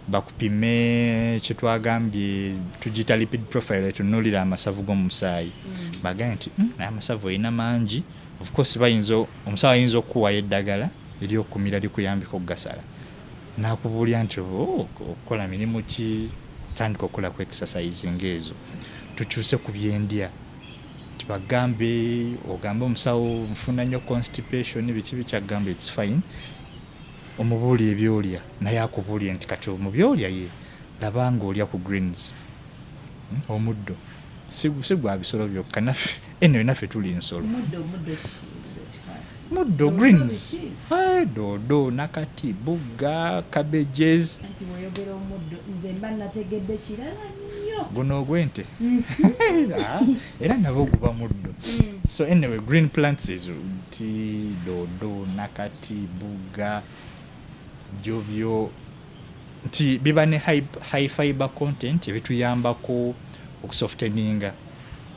bakupime kyetwagambye tugita lipid profile etunuulira amasavu g'omusaayi bagambe nti naye amasavu olina mangi of course omusawo ayinza okukuwayo eddagala eryokumira likuyambika okugasala nakubuulira nti okukola mirimu ki tandika okukola ku exercise ng'ezo tukyuse ku byendya tibagambe ogambe omusawo nfuna nnyo constipation biki bikyagamba it's fine omubuulira ebyolya naye akubuulire nti kati mu byolya ye labanga olya ku greens omuddo si gwa bisolo byokka naffe eno naffe tuli nsolo muddo greens dodo nakati bugga cabbages anti woyogera omuddo nze mba nategedde kirala nnyo guno ogwente era nabo guba muddo so anyway green plants ezo nti dodo nakati bugga jobyo nti biba ne high fiber content ebituyambako okusofteninga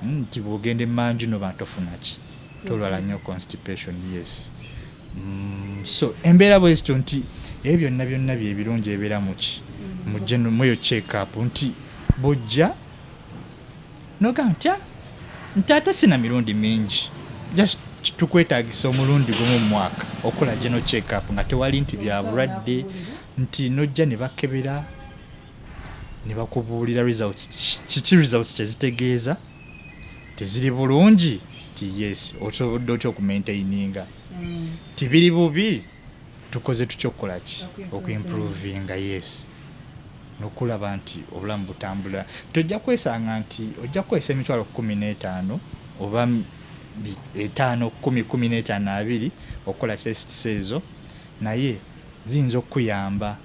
nti bwogenda emanju no bantu ofunaki tolwala nnyo constipation yes so embeera bwezityo nti ebyo byonna byebirungi ebeera muki muyo check up nti bojja nogamba nti ate sina mirundi mingi just tukwetaagisa omulundi gumu mu mwaka okola geno check up nga tewali nti bya bulwadde nti nojja ne bakebera ne bakubuulira results kiki results kyezitegeeza teziri bulungi ti yes osobodde otya okumaintaininga tibiri bubi tukoze tutyokola ki okuimprovinga yes nokulaba nti obulamu butambula tojja kwesanga nti ojja kukozesa emitwalo 15 oba 5 10 15 2 okukola tests ezo naye ziyinza okuyamba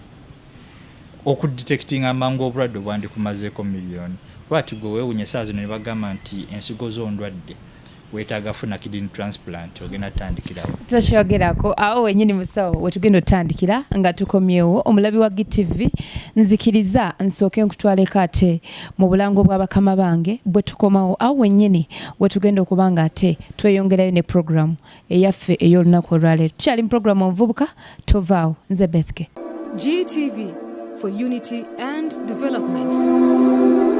okudetectinga amangu obulwadde obwandikumazeeko miliyoni bwati gwe weewunya essaawa zino ne bagamba nti ensigo z'ondwadde weetaaga funa kidney transplant ogenda tutandikirawo tukyogerako awo wenyini musawo wetugenda otandikira nga tukomyewo omulabi wa GTV nzikiriza nsooke nkutwaleko ate mu bulango bw'abakama bange bwe tukomawo awo wenyini wetugenda okubanga ate tweyongerayo ne programu eyaffe ey'olunaku olwaleero tukyali mu programu Omuvubuka tovaawo nze Beth GTV for unity and development.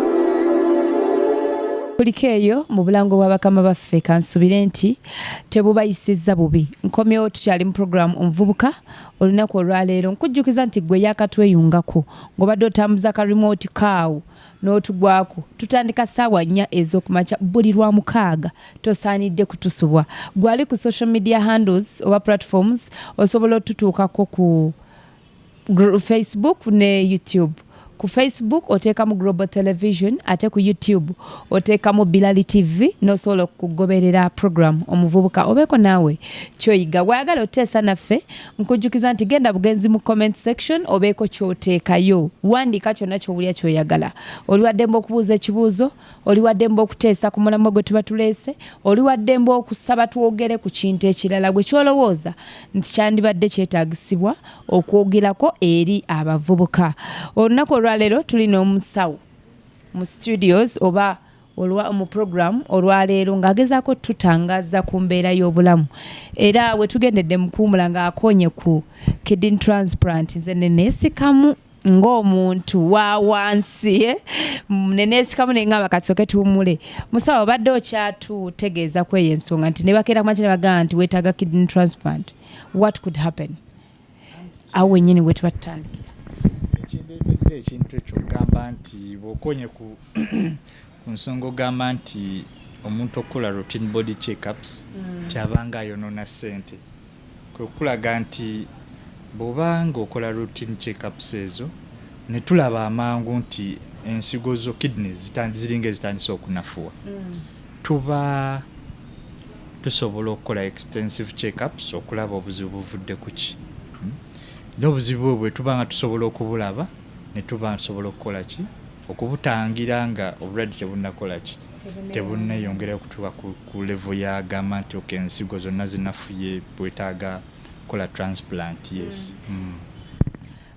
kuliko eyo mu bulango bwa bakama baffe kansubire nti tebubayisizza bubi. Nkomyewo tukyali mu program Omuvubuka olunaku olwaleero nkujjukiza nti gwe yakatweyungako ng'obadde otambuza ka remote kaawo n'otugwako tutandika ssaawa 4 ez'okumakya buli lwa 6 tosaanidde kutusubwa. Gwali ku social media handles oba platforms osobola otutuukako ku Facebook ne YouTube. Ku Facebook oteekamu Global Television ate ku YouTube oteekamu Bilali TV n'osobola okugoberera program Omuvubuka obeeko naawe kyoyiga. Wayagala oteesa naffe nkujjukiza nti genda bugenzi mu comment section obeeko kyoteekayo. Wandiika kyonna ky'owulira kyoyagala. Oli wa ddembe okubuuza ekibuuzo, oli wa ddembe okuteesa ku mulamwa gwe tuba tuleese, oli wa ddembe okusaba twogere ku kintu ekirala gwe kyolowooza nti kyandibadde kyetaagisibwa okwogerako eri abavubuka. Olunaku olwaleero tulina omusawo mu studios oba mu program olwaleero ng'agezaako tutangaza ku mbeera y'obulamu era we tugendedde mu kuwumula ng'akonye ku kidney transplant. Nze neneesikamu ng'omuntu wa wansi neneesikamu neŋŋamba kasooke tuwumule. Musawo obadde okyatutegeeza ku eyo ensonga nti ne bakeera kumakya ne bagamba nti weetaaga kidney transplant. What could happen? Awo wennyini we tuba tutandikira. Ekintu ekyo gamba nti bw'okonye ku nsonga ogamba nti omuntu okukola routine body check-ups tyabanga ayonona ssente. Kwe kulaga nti bw'obanga okola routine check-ups ezo ne tulaba amangu nti ensigo zo kidneys ziringa ezitandise okunafuwa, tuba tusobola okukola extensive check-ups okulaba obuzibu buvudde ku ki. N'obuzibu bwe tubanga tusobola okubulaba ne tuba tusobola okukola ki okubutangira nga obulwadde tebunnakola ki tebunneyongera kutuuka ku level ya gamba nti ensigo zonna zinafuye bwetaaga kola transplant. Yes.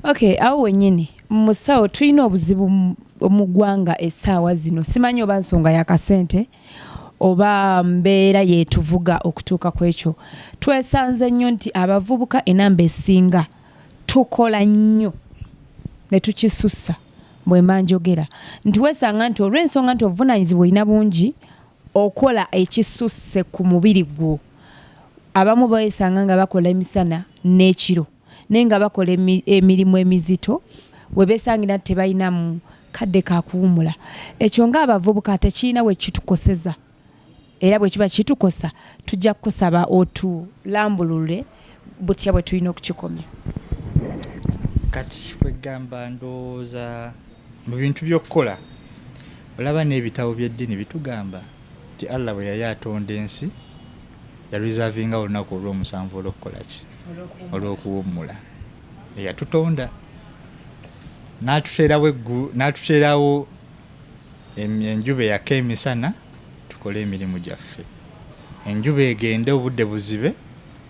Okay, awo wennyini musawo tulina obuzibu mu ggwanga essaawa zino. Simanyi oba nsonga ya kasente oba mbeera yeetuvuga okutuuka ku ekyo. Twesanze nnyo nti abavubuka enamba esinga tukola nnyo ne tukisussa bwe manjogera nti weesanga nti olw'ensonga nti obuvunaanyizibwa olina bungi okola ekisusse ku mubiri gwo. Abamu beesanga nga bakola emisana n'ekiro naye nga bakola emirimu emizito we beesangira nti tebalinamu kadde kakuwumula. Ekyo ng'abavubuka tekiina we kitukoseza era bwe kiba kitukosa tujja kukusaba otulambulule butya bwe tulina okukikomya. Kati kwegamba ndowooza mu bintu by'okukola olaba n'ebitabo by'eddiini bitugamba nti Allah bwe yali atonda ensi yareservinga olunaku olw'omusanvu olw'okukola ki olw'okuwummula. Eyatutonda n'atuteerawo enjuba eyaka emisana tukole emirimu gyaffe. Enjuba egende obudde buzibe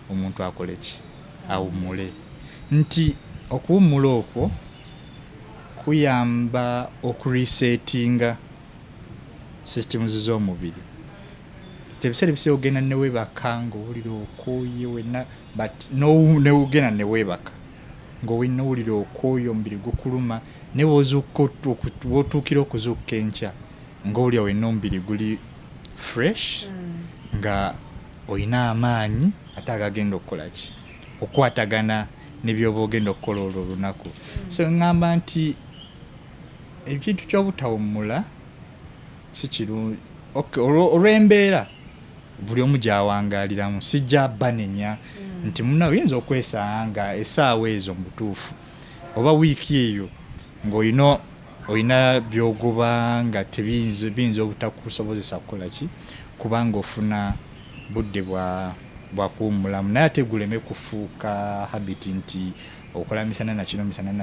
omuntu akole ki awummule. Nti okuwummula okwo kuyamba okuresetinga systems z'omubiri. Tebiseera ebiseera ogenda ne weebaka ng'owulira okooye wenna but newugenda ne weebaka ng'owulina owulira okooye omubiri gukuluma ne bw'otuukira okuzuukuka enkya ng'owulira wenna omubiri guli fresh nga olina amaanyi ate agagenda okukola ki okukwatagana n'ebyoba ogenda okukola olwo olunaku. So ngamba nti ekintu ky'obutawummula si kirungi. Olw'embeera buli omu gy'awangaaliramu sijja banenya nti muna oyinza okwesanga essaawa ezo mu butuufu oba wiiki eyo ng'olina byogoba nga biyinza obutakusobozesa kukola ki kubanga ofuna budde bwa kuwummulamu. Naye ate guleme kufuuka habit nti okola misana na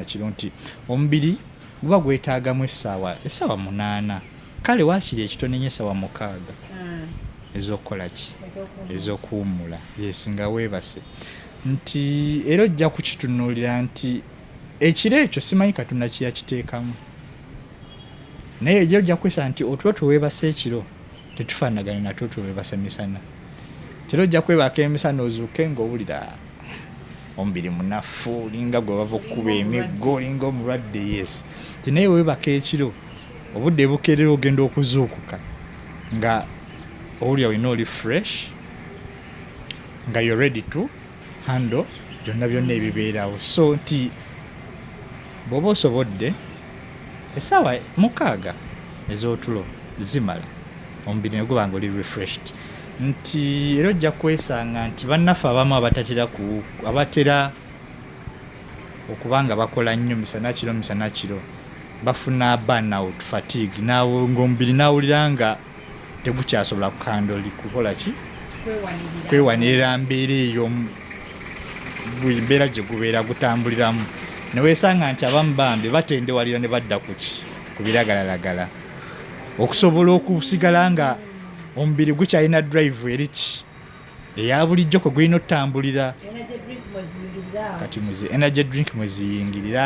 kiro nti omubiri guba gwetaagamu essaawa 8 kale waakiri ekitone essaawa 6 ez'okukola ki ez'okuwummula. Yes, nga weebase nti era ojja kukitunuulira nti ekiro ekyo simanyi Katonda kye yakiteekamu naye ojja kwesanga nti otulo tuweebase ekiro tetufaanagana natwo tuweebase misana. Kiro ojja kwebaka emisana ozuuke ng'owulira omubiri munafu olinga gwe bava okukuba emiggo olinga omulwadde. Yes, ti naye weebaka ekiro obudde bukeerera ogenda okuzuukuka nga olya wino oli fresh nga you're ready to handle byonna ebibeerawo. So nti bw'oba osobodde essaawa 6 ez'otulo zimala omubiri ne guba nga oli refreshed, nti era ojja kwesanga nti bannaffe abamu abatera okuba nga bakola nnyo misana kiro bafuna burnout, fatigue, ng'omubiri naawulira nga tegukyasobola kukola ki kwewanirira mbeera eyo mbeera gye gubeera gutambuliramu, ne weesanga nti abamu bambi batendewalira ne badda ku biragalalagala okusobola okusigala nga omubiri gukyalina drive eriki eya bulijjo kwe gulina otambulira. Kati energy drink mweziyingirira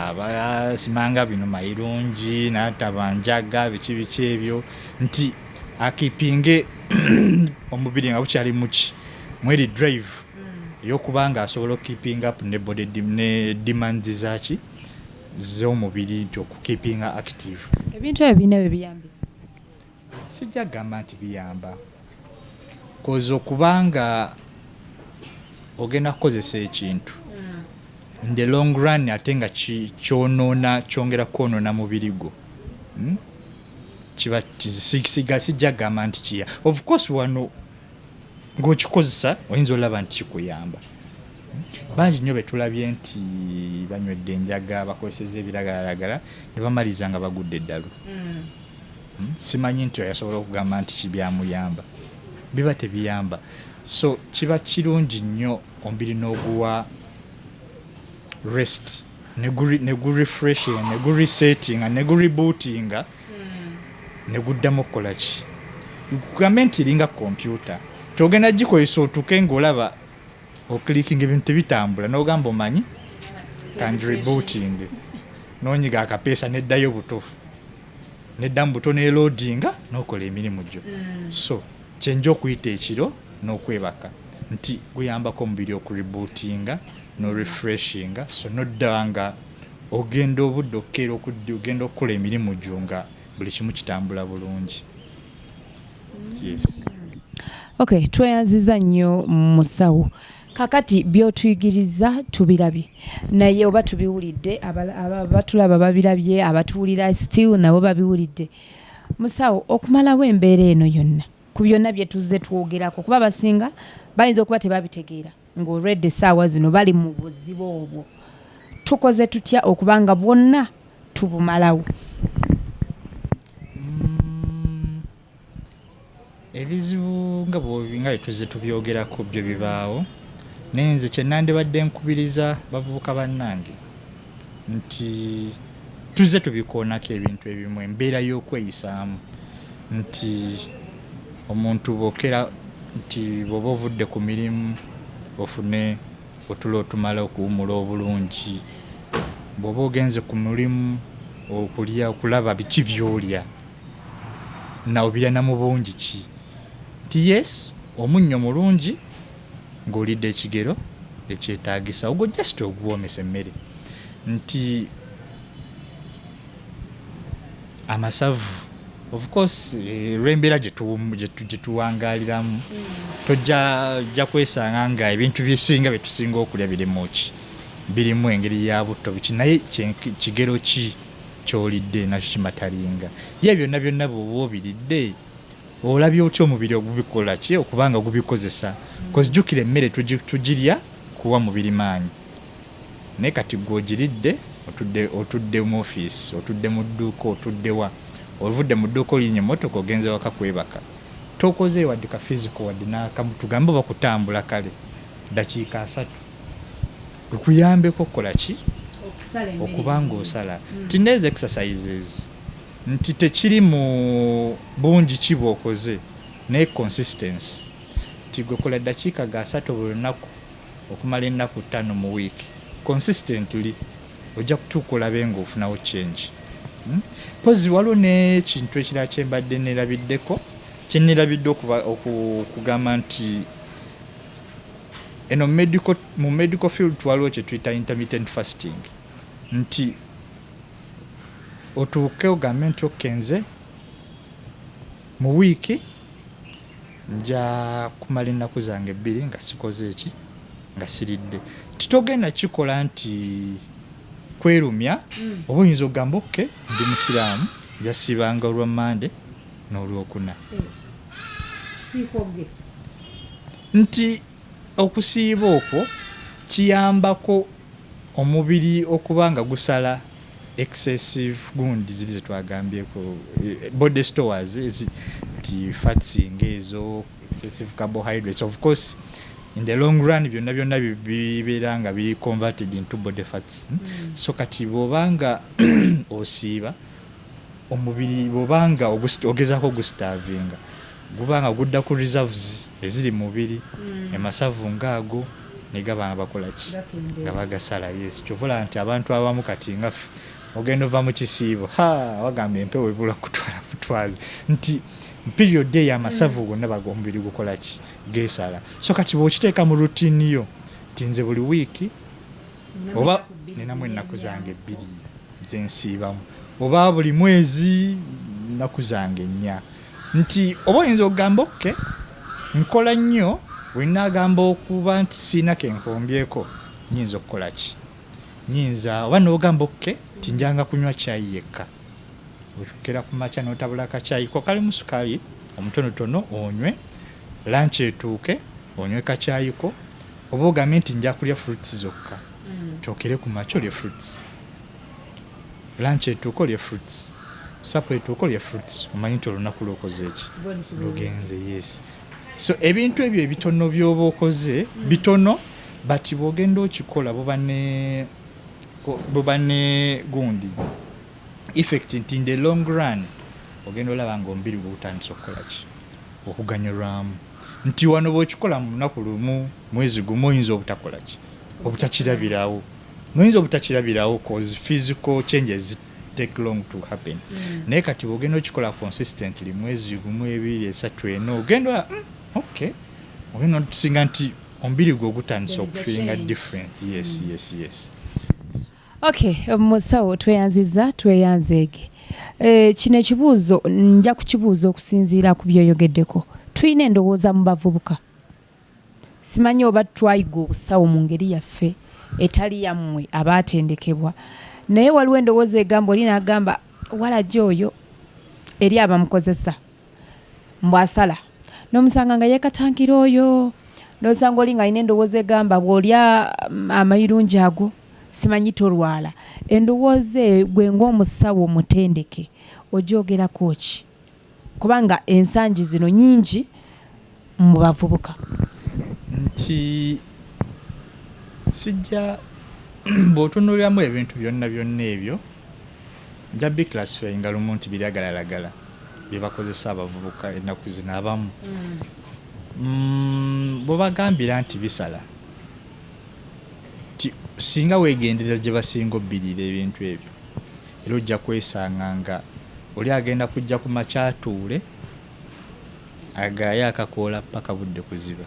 abasimanga bino mayirungi natabanjaga biki ebyo nti akipinge omubiri nga bukyali muki mweri drive ey'okubanga asobola okukipinga up ne body ne demands zaki z'omubiri nti okukipinga active. Ebintu ebyo bina biyambi sijja gamba nti biyamba koza okubanga ogenda kukozesa ekintu in the long run ate nga kyongera kwonoona mubiri gwo kiba sijja gamba nti kiya. Of course wano ng'okikozesa oyinza olaba nti kikuyamba. Bangi nnyo betulabye nti banywedde enjaga bakozeseza ebiragalalagala ne bamaliza nga bagudde eddalu. Simanyi nti yasobola okugamba nti kibyamuyamba, biba tebiyamba. So kiba kirungi nnyo omubiri n'oguwa rest ne refreshing ne resetting ne rebooting ne guddamu okukola ki kugambe nti eringa computer togenda gikozesa otuuke ng'olaba oklikinga ebintu tebitambula n'ogamba omanyi kandi rebooting n'onyiga akapeesa neddayo buto neddamu buto neloadinga n'okola emirimu gyo. So kyenja okuyita ekiro n'okwebaka nti guyambako omubiri okurebootinga no refreshinga so nodda nga ogenda obudde okkeera ogenda okukola emirimu gyo nga buli kimu kitambula bulungi. Yes. Okay, tweyanziza nnyo musawo. Kakati by'otuyigiriza tubirabye naye oba tubiwulidde abatulaba babirabye abatuwulira still nabo babiwulidde. Musawo okumalawo embeera eno yonna ku byonna bye tuzze twogerako kuba basinga bayinza okuba tebabitegeera ng'olwedde essaawa zino bali mu buzibu obwo. Tukoze tutya okubanga bwonna tubumalawo? Ebizibu nga bw'obinga tuzze tubyogerako byo bibaawo. Nenze kye nandibadde nkubiriza bavubuka bannange nti tuzze tubikoonako ebintu ebimu embeera y'okweyisaamu nti omuntu bookera nti bw'oba ovudde ku mirimu ofune otulo otumala okuwumula obulungi, bw'oba ogenze ku mulimu okulya okulaba biki by'olya nawubira na mu bungi ki nti yes omunnyo mulungi ng'olidde ekigero ekyetaagisa ogwo just oguwoomesa emmere nti amasavu of course lw'embeera gye tuwangaaliramu tojja kwesanga nga ebintu byesinga bye tusinga okulya birimu engeri ya butto biki naye kigero ki ky'olidde nakyo kimatalinga ye byonna bw'oba obiridde olabye otya omubiri ogubikola ki okubanga gubikozesa kozijjukira emmere tugirya kuwa mubiri maanyi naye kati gw'ogiridde otudde mu ofiisi otudde mu dduuka otuddewa ovudde mu dduuka olinya emmotoka ogenze waka kwebaka tokoze wadde ka physical wadde tugambe bakutambula kale dakiika 3 tukuyambeko okukola ki okubanga osala nti nezo exercises nti tekiri mu bungi ki bw'okoze naye consistency nti gwekola dakiika ga 3 buli lunaku okumala ennaku 5 mu wiiki consistently ojja kutuuka olabe ng'ofunawo change. Pozi waliwo n'ekintu ekirala kyembadde neerabiddeko kyenneerabidde okugamba nti eno mu medical field waliwo kye tuyita intermittent fasting nti otuuke ogambe nti okenze mu wiiki nja kumala ennaku zange 2 nga sikoze eki nga siridde. Titogenda kikola nti kwerumya oba oyinza okugamba oke ndi musiraamu njasibanga olwa Mande n'olwokuna nti okusiiba okwo kiyambako omubiri okuba nga gusala excessive gundi ziri zetwagambyeko body stores ti fats ngezo excessive carbohydrates. Of course in the long run byonna bibeera nga biri converted into body fats. So kati bwobanga osiiba omubiri bwobanga ogezako gustavinga gubanga gudda ku reserves eziri mubiri emasavu ngaago negaba bakolaki nga bagasala. Yes, kyovola nti abantu abamu kati nga ogenda ova mu kisiibo wagamba empewo ebula kutwala butwazi nti period day amasavu gonna bagomubiri gukolaki gesala. So kati bwokiteeka mu routine yo tinze buli wiiki oba ninamu ennaku zange 2 zensiibamu oba buli mwezi ennaku zange 4 nti oba oyinza okugamba oke nkola nnyo wenagamba okuba nti siina kenkombyeko nyinza okukolaki nyinza oba n'ogamba oke tinjanga kunywa chai yekka okera ku makya n'otabula kachai ko kalimu sukali omutonotono onywe lunch etuuke onywe kachai ko oba ogambe nti nja kulya fruits zokka kyokere ku makya olye fruits lunch etuuke olye fruits supper etuuke olye fruits omanyi nti olunaku lwokoze eki lugenze. Yes, so ebintu ebyo ebitono byoba okoze bitono but bwogenda okikola buba ne gundi effect nti in the long run ogenda olaba nga omubiri gw'otandisa okukolaki okuganyulwamu nti wano bw'okikola mu lunaku lumu mwezi gumu oyinza obutakolaki obutakirabirawo noyinza obutakirabirawo cause physical changes take long to happen. Naye kati bw'ogenda okikola consistently mwezi gumu 2 3 4 ogenda okay ogenda otusinga nti omubiri gwe ogutandisa okufiringa different. Yes. Okay, musawo tweyanzeege. Kino ekibuuzo nja kukibuuza okusinziira ku byoyogeddeko. Tuyina endowooza mu bavubuka. Simanyi oba twayiga obusawo mu ngeri yaffe etali yammwe abaatendekebwa. Naye waliwo endowooza egamba oli n'agamba walajja oyo eri abamukozesa mbwasala n'omusanga nga yeekatankira oyo n'osanga oli nga alina endowooza egamba bw'olya amayirungi ago simanyi tolwala. Endowooza gwe ng'omusawo mutendeke ogyogerako ki? Kubanga ensangi zino nyingi mu bavubuka. Nti sijja bw'otunuuliramu ebintu byonna ebyo nja biclassifyinga lumu nti biragalalagala bye bakozesa abavubuka ennaku zino abamu bwe bagambira nti bisala singa weegendereza gye basinga obbirira ebintu ebyo era ojja kwesanga nga oli agenda kujja ku makyatuule agaye akakoola paka budde kuziba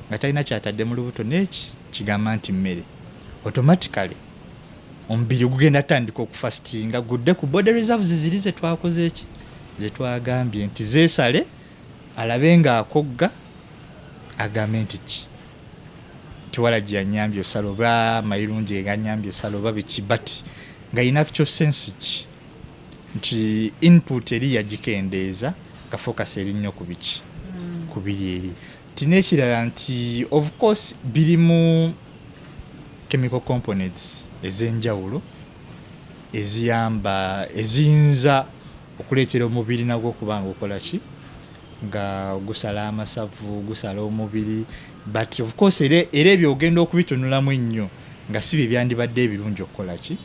nga talina kyatadde mu lubuto n'eki kigamba nti mmere automatically omubiri gugenda tandika okufastinga gudde ku body reserves ziri zetwakoze eki zetwagambye nti zeesale alabe nga akogga agambe nti ki tiwalagi yanyambye osala oba mayirungi ganyambye osala oba biki but nga yina kyo sense ki nti input eri yagikendeeza nga focus eri nnyo ku biki ku biri eri tinekirala nti of course birimu chemical components ez'enjawulo eziyamba eziyinza okuleetera omubiri nagwo okuba nga okola ki nga gusala amasavu gusala omubiri but of course era ebyo ogenda okubitunulamu ennyo nga si bye byandibadde ebirungi okukola ki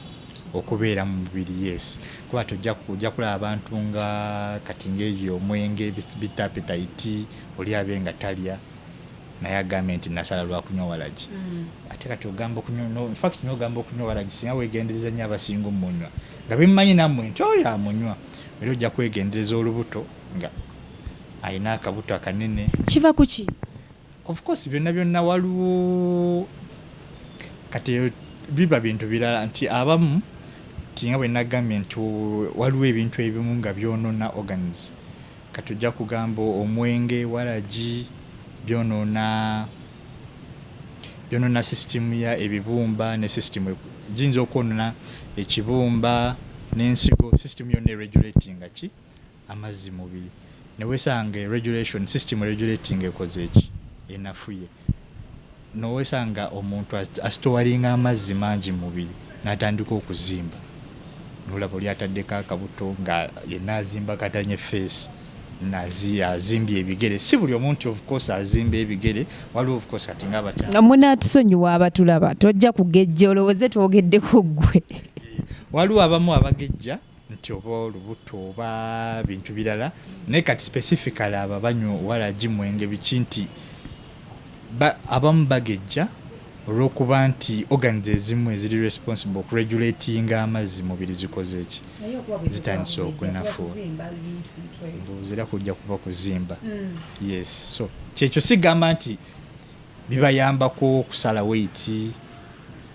okubeera mu mubiri. Yes, kuba tojja kulaba abantu nga kati ng'ebyo omwenge bita appetite oli abe nga talya naye agambe nti nasala lwakunywa walagi ate kati ogamba okunywa in fact n'ogamba okunywa walagi singa weegendereza nnyo abasinga omunywa nga bimmanyi nammwe nti oyo amunywa era ojja kwegendereza olubuto nga alina akabuto akanene kiva ku ki? Of course byonna waliwo kati biba bintu birala nti abamu tinga bwe nagambye nti waliwo ebintu ebimu nga byonona organs katujja kugamba omwenge waragi byonona system ya ebibumba ne system jinzo okwonona ekibumba n'ensigo system yonna regulating ki amazzi mubiri ne wesanga regulation system regulating ekoze eki enafuye no wesanga omuntu astowalinga amazzi mangi mubiri n'atandika okuzimba nolabo lyataddeko akabuto nga yenna azimba katanye face azimbye ebigere si buli omuntu of course azimba ebigere waliwo of course kati nga abakyala munatusonyiwa abatulaba tojja kugejja olowooze twogeddeko ggwe waliwo abamu abagejja nti oba olubuto oba bintu birala naye kati specifically abo banywa waragi mwenge biki nti abamu bagejja olw'okuba nti organs ezimu eziri responsible okuregulatinga amazzi mubiri zikoze eki zitandise okunafuwa mbuuzira kujja kuba kuzimba yes so kyekyo sigamba nti bibayambako okusala weight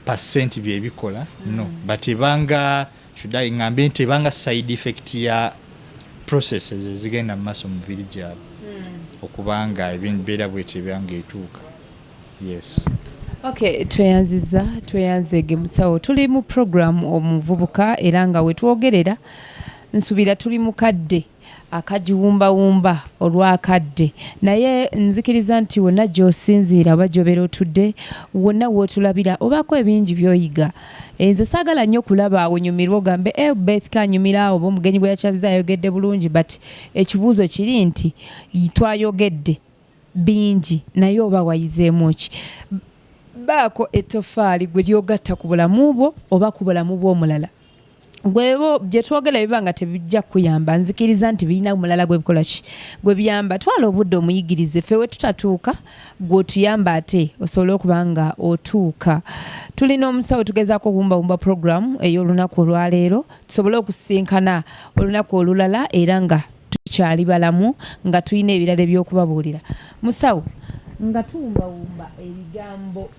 percent byebikola no but ebanga ngambe nti ebanga side effect ya processes ezigenda mu maaso mubiri gyabwe okubanga ebintu beera bwete byanga etuuka yes. Okay, tweyanzege musawo tuli mu program omuvubuka era nga wetwogerera nsubira tuli mu kadde akajiwumbawumba olwakadde naye nzikiriza nti wonna gy'osinziira oba gy'obeera otudde wonna wootulabira obaako ebingi by'oyiga nze saagala nnyo kulaba awo nyumirwa ogambe Beth kanyumira awo oba omugenyi gwe yakyaziza ayogedde bulungi but ekibuuzo kiri nti twayogedde bingi naye oba wayizeemu ki baako ettofaali gwe lyogatta ku bulamu bwo oba ku bulamu bw'omulala gwebo bye twogera bibanga tebijja kuyamba nzikiriza nti birina omulala gwe bikola ki gwe biyamba twala obudde omuyigirize ffe we tutatuuka gw'otuyamba ate osobole okuba nga otuuka tulina omusawo tugezaako okubumbabumba program ey'olunaku olwaleero tusobole okusisinkana olunaku olulala era nga tukyali balamu nga tulina ebirala ebyokubabuulira musawo nga tuwumbawumba ebigambo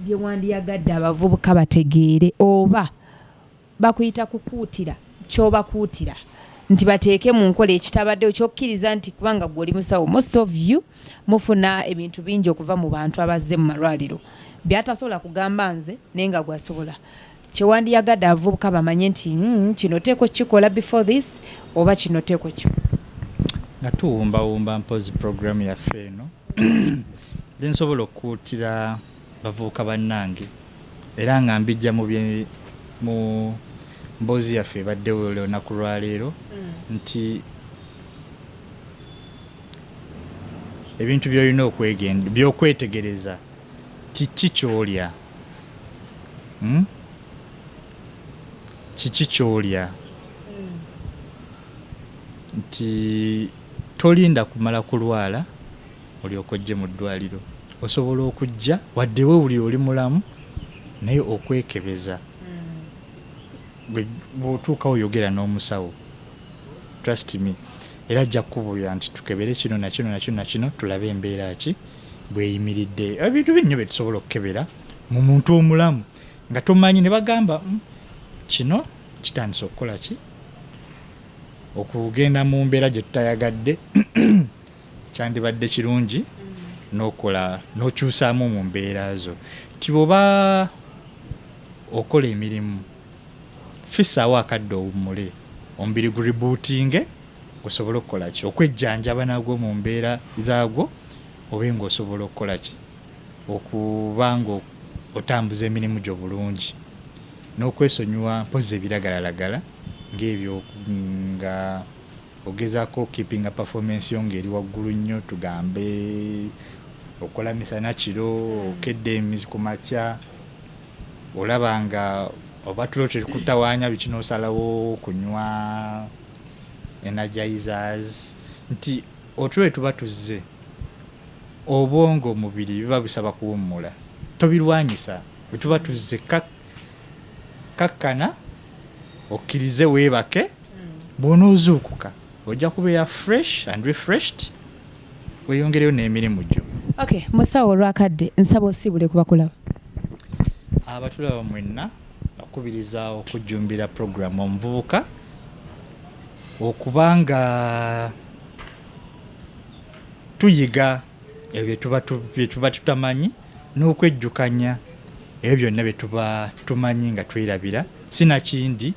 bye wandiyagadde abavubuka bategeere oba bakuyita kukuutira kyobakuutira nti bateeke mu nkola ekitabadde ekyokkiriza nti kubanga gw'oli musawo most of you mufuna ebintu bingi okuva mu bantu abazze mu malwaliro byatasobola kugamba nze naye nga gwasobola kyewandiyagadde abavubuka bamanye nti kino teeko kikola before this oba kino teeko kyo nga tuwumbawumba mpozi program yaffe eno nsobola okukuutira bavubuka bannange era nga mbijja mu mboozi yaffe ebaddewo olunaku lwaleero nti ebintu by'olina by'okwetegereza kiki ky'olya kiki ky'olya nti tolinda kumala kulwala olyoka ojje mu ddwaliro osobola okujja wadde we buli oli mulamu naye okwekebeza bw'otuuka oyogera n'omusawo trust me era ajja kukubuulira nti tukebere kino nakino tulabe embeera ki bweyimiridde ebintu binyo bye tusobola okukebera mu muntu omulamu nga tomanyi ne bagamba kino kitandisa okukola ki okugenda mu mbeera gye tutayagadde kyandibadde kirungi n'okola n'okyusaamu mu mbeera zo ti bw'oba okola emirimu fissaawo akadde owummule omubiri guribuutinge osobola okukola ki okwejjanjaba nagwo mu mbeera zaagwo obe ng'osobola okukola ki okuba nga otambuza emirimu gyo bulungi n'okwesonyiwa mpozi ebiragalalagala ng'ebyo nga ogezaako keeping a performance yo ng'eri waggulu nnyo tugambe okola misana kiro okedde ku makya olaba nga oba tulo tekutawaanya bikino osalawo kunywa energizers nti otulo tuba tuzze obwongo omubiri biba bisaba kuwummula tobirwanyisa bwe tuba tuzze kakkana okkirize weebake bw'onoozuukuka ojja kubeera fresh and refreshed weyongereyo n'emirimu gyo. Okay, musawo olwakadde nsaba osibule kubakulaba abatulaba mwenna okubiriza okujjumbira program omuvubuka okubanga tuyiga ebyo tuba tutamanyi n'okwejjukanya ebyo byonna bye tuba tumanyi nga twirabira sinakindi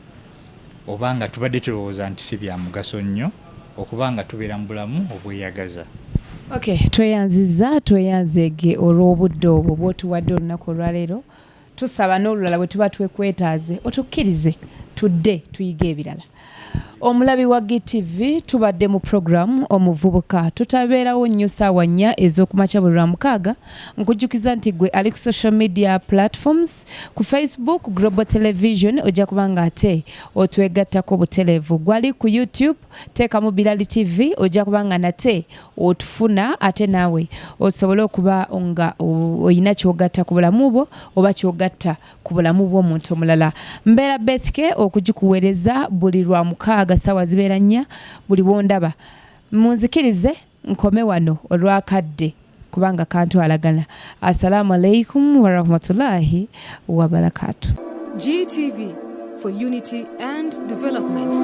oba nga tubadde tulowooza nti si bya mugaso nnyo okuba nga tubeera mu bulamu obweyagaza. Okay, tweyanzege olw'obudde obwo bw'otuwadde olunaku olwaleero. Tusaba n'olulala bwe tuba twekwetaaze otukkirize tudde tuyiga ebirala. Omulabi wa GTV tubadde mu program Omuvubuka. Tutabeerawo nnyo ssaawa 4 ez'okumakya buli lwamukaaga. Nkujjukiza nti gwe ali ku social media platforms ku Facebook Global Television ojja kubanga ate otwegattako butereevu. Gwali ku YouTube teekamu Bilali TV ojja kubanga nate otufuna ate naawe osobole okuba nga oyina ky'ogatta ku bulamu bwo oba ky'ogatta ku bulamu bw'omuntu omulala. Mbeera Beth ke okugikuweereza buli lwamukaaga sawa zibeera 4 buli wondaba. Munzikirize nkome wano olwakadde kubanga kantu alagana. Assalamu alaikum wa rahmatullahi wa barakatuh. GTV for unity and development.